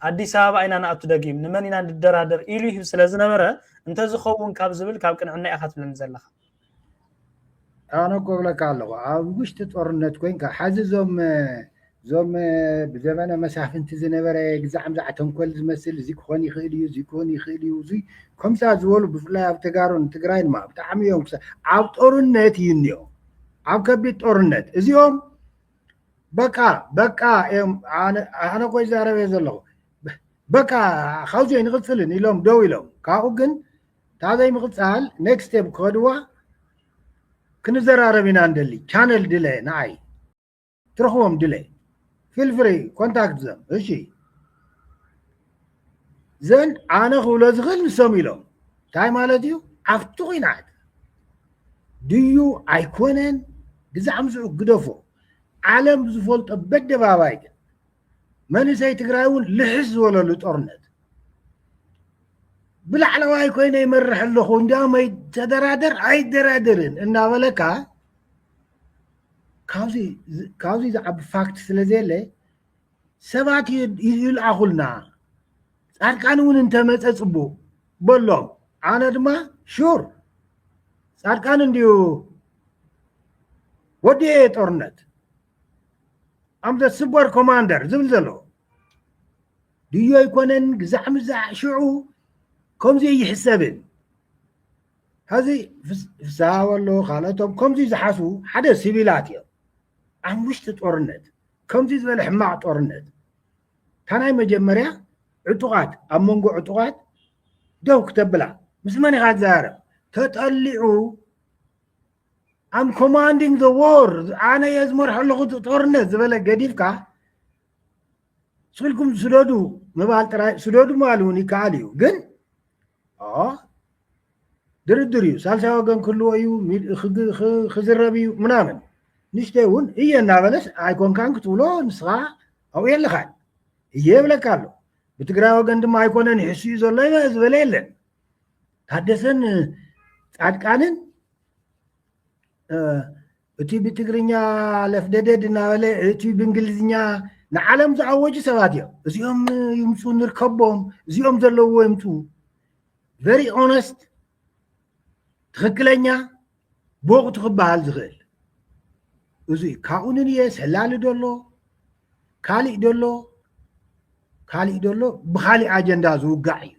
ኣዲስ ኣበባ ኢና ንኣቱ ደጊም ንመን ኢና ንድደራደር ኢሉ ይህብ ስለዝነበረ እንተዝኸውን ካብ ዝብል ካብ ቅንዕና ኢኻ ትብለን ዘለኻ ኣነ ኮብለካ ኣለኹ ኣብ ውሽጢ ጦርነት ኮይንካ ሓዚ ዞም ብዘመነ መሳፍንቲ ዝነበረ ግዛዕ ምዛዕ ተንኮል ዝመስል እዚ ክኾን ይኽእል እዩ እዚ ክኾን ይኽእል እዩ እዚ ከምሳ ዝበሉ ብፍላይ ኣብ ተጋሩን ትግራይ ድማ ብጣዕሚ እዮም ኣብ ጦርነት እዩ እኒኦ ኣብ ከቢድ ጦርነት እዚኦም በቃ እዮም ኣነ ኮይ ዛረበ ዘለኹ በቃ ካብዚ ንቕፅልን ኢሎም ደው ኢሎም ካብኡ ግን ታዘይ ምቕፃል ኔክስት ስቴፕ ክኸድዋ ክንዘራረብ ኢና እንደሊ ቻነል ድለ ንዓይ ትረኽቦም ድለ ፊል ፍሪ ኮንታክት ዘም እሺ ዘን ኣነ ክብሎ ዝኽእል ንሶም ኢሎም እንታይ ማለት እዩ ኣብቲ ኩናት ድዩ ኣይኮነን ግዛዕ ምስዑ ግደፎ ዓለም ዝፈልጦ በደባባይ ግን መንእሰይ ትግራይ እውን ልሕስ ዝበለሉ ጦርነት ብላዕለዋይ ኮይነ ይመርሕ ኣለኹ እንዲያውም ተደራደር ኣይደራደርን እናበለካ ካብዚ ዝዓቢ ፋክት ስለዘየለ ሰባት ይልኣኹልና ጻድቃን እውን እንተመፀ ፅቡቕ በሎም ኣነ ድማ ሹር ጻድቃን እንዲሁ ወዲየ ጦርነት ኣም ዘ ሱፐር ኮማንደር ዝብል ዘሎ ድዮ ኣይኮነን ግዛዕ ምዛዕ ሽዑ ከምዚ ይሕሰብን ሕዚ ፍስሓ ወሎ ካልኦቶም ከምዚ ዝሓስቡ ሓደ ሲቪላት እዮም ኣብ ውሽጢ ጦርነት ከምዚ ዝበለ ሕማቕ ጦርነት ታናይ መጀመርያ ዕጡቓት ኣብ መንጎ ዕጡቓት ደው ክተብላ ምስ መን ኢኻ ትዛረብ ተጠሊዑ ኣም ኮማንዲንግ ዘ ዎር ኣነ እየ ዝመርሖ ኣለኹ ጦርነት ዝበለ ገዲፍካ ስልኩም ስደዱ ምባል ጥራይ ስደዱ ምባል እውን ይከኣል እዩ ግን ድርድር እዩ ሳልሳይ ወገን ክህልዎ እዩ ክዝረብ እዩ ምናምን ንሽተይ እውን እየ እናበለስ ኣይኮንካን ክትብሎ ንስኻ ኣብኡ የለኻን እየ የብለካ ኣሎ ብትግራይ ወገን ድማ ኣይኮነን ይሕሱ እዩ ዘሎ ዝበለ የለን ታደሰን ጻድቃንን እቲ ብትግርኛ ለፍደደድ እናበለ እቲ ብእንግሊዝኛ ንዓለም ዝዓወጁ ሰባት እዮም እዚኦም ይምፁ ንርከቦም እዚኦም ዘለዎ ይምፁ very honest ትክክለኛ በወቅቱ ክበሃል ዝኽእል እዚ ካብኡንን እየ ሰላሊ ደሎ ካሊእ ደሎ ብካሊእ ኣጀንዳ ዝውጋዕ እዩ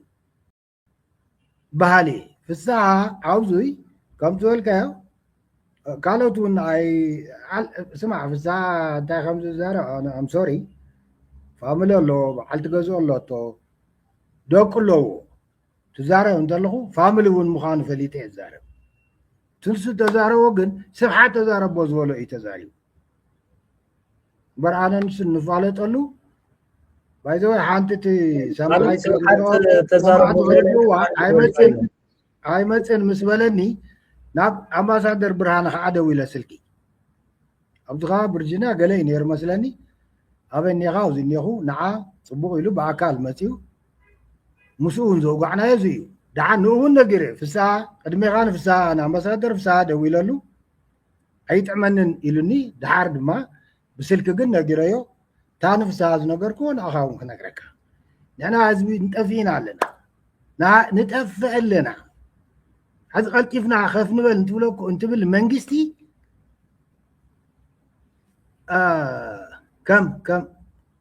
ባህሊ ፍስሓ ኣብዙይ ከም ዝበልካዮ ካልኦት እውን ስማዕ ፍስሓ እንታይ ከም ዝዛረብ ኣም ሶሪ ፋሚሊ ኣለዎ በዓልቲ ገዝኦ ኣለቶ ደቂ ኣለዎ ትዛረብ እንተለኹ ፋሚሊ እውን ምዃኑ ፈሊጠ እየ ዝዛረብ ትንሱ ተዛረቦ ግን ስብሓት ተዛረቦ ዝበሎ እዩ ተዛሪቡ እምበር ኣነ ንሱ ንፋለጠሉ ባይዘወይ ሓንቲ እቲ ሰማይ ኣይመፅን ምስ በለኒ ናብ ኣምባሳደር ብርሃነ ከዓ ደው ኢለ ስልኪ ኣብዚ ከዓ ቨርጂንያ ገለ እዩ ነይሩ መስለኒ ኣበይ እኒኻ ኣብዚ እኒኹ ንዓ ፅቡቅ ኢሉ ብኣካል መፅኡ ምስኡ እውን ዘውጓዕናዮ እዚ እዩ ድዓ ንኡ እውን ነጊረ ፍስሓ ቅድሜኻ ንፍስሓ ንኣምባሳደር ፍስሓ ደው ኢለሉ ኣይጥዕመንን ኢሉኒ ድሓር ድማ ብስልኪ ግን ነጊረዮ እታ ንፍስሓ ዝነገርክዎ ንኣኻ እውን ክነግረካ ንሕና ህዝቢ ንጠፊእና ኣለና ንጠፍእ ኣለና ሕዚ ቀልጢፍና ከፍ ንበል እንትብል መንግስቲ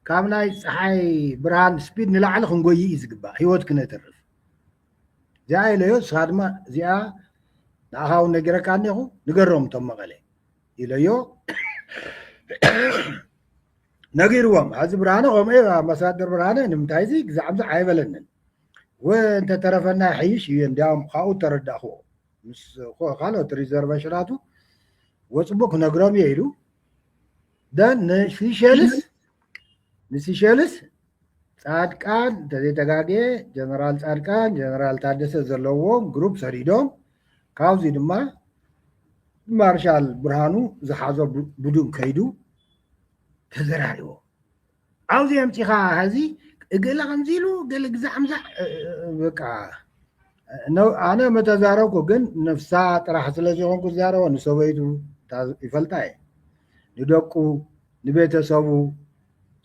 ካብ ናይ ፀሓይ ብርሃን ስፒድ ንላዕሊ ክንጎይ እዩ ዝግባእ ሂወት ክነተርፍ እዚኣ ኢለዮ ንስኻ ድማ እዚኣ ንኣኻ እውን ነጊረካ እኒኹ ንገሮም እቶም መቐለ ኢለዮ ነጊርዎም ሕዚ ብርሃነ ከምኡ ኣምባሳደር ብርሃነ ንምንታይ እዚ ግዛዕምዚ ኣይበለንን ወእንተተረፈና ይሕይሽ እዩ እንዲያውም ካብኡ ተረዳእኽዎ ምስ ካልኦት ሪዘርቬሽናቱ ወፅቡቅ ክነግሮም እየ ኢሉ ደን ንሲሸልስ ጻድቃን ተዘይተጋግየ ጀነራል ጻድቃን ጀነራል ታደሰ ዘለዎም ግሩፕ ሰሪዶም ካብዚ ድማ ማርሻል ብርሃኑ ዝሓዞ ቡድን ከይዱ ተዘራሪቦ ኣብዚ ኣምፂኻ ሕዚ ገለ ከምዚ ኢሉ ገለ ግዛዕምዛዕ በቃ ኣነ መተዛረብኩ ግን ነፍሳ ጥራሕ ስለዚኾንኩ ዝዛረቦ ንሰበይቱ ይፈልጣ እየ ንደቁ ንቤተሰቡ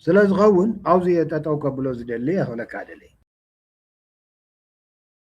ስለዝኸውን ኣብዚ ጠጠው ከብሎ ዝደሊ የኽብለካ ደለ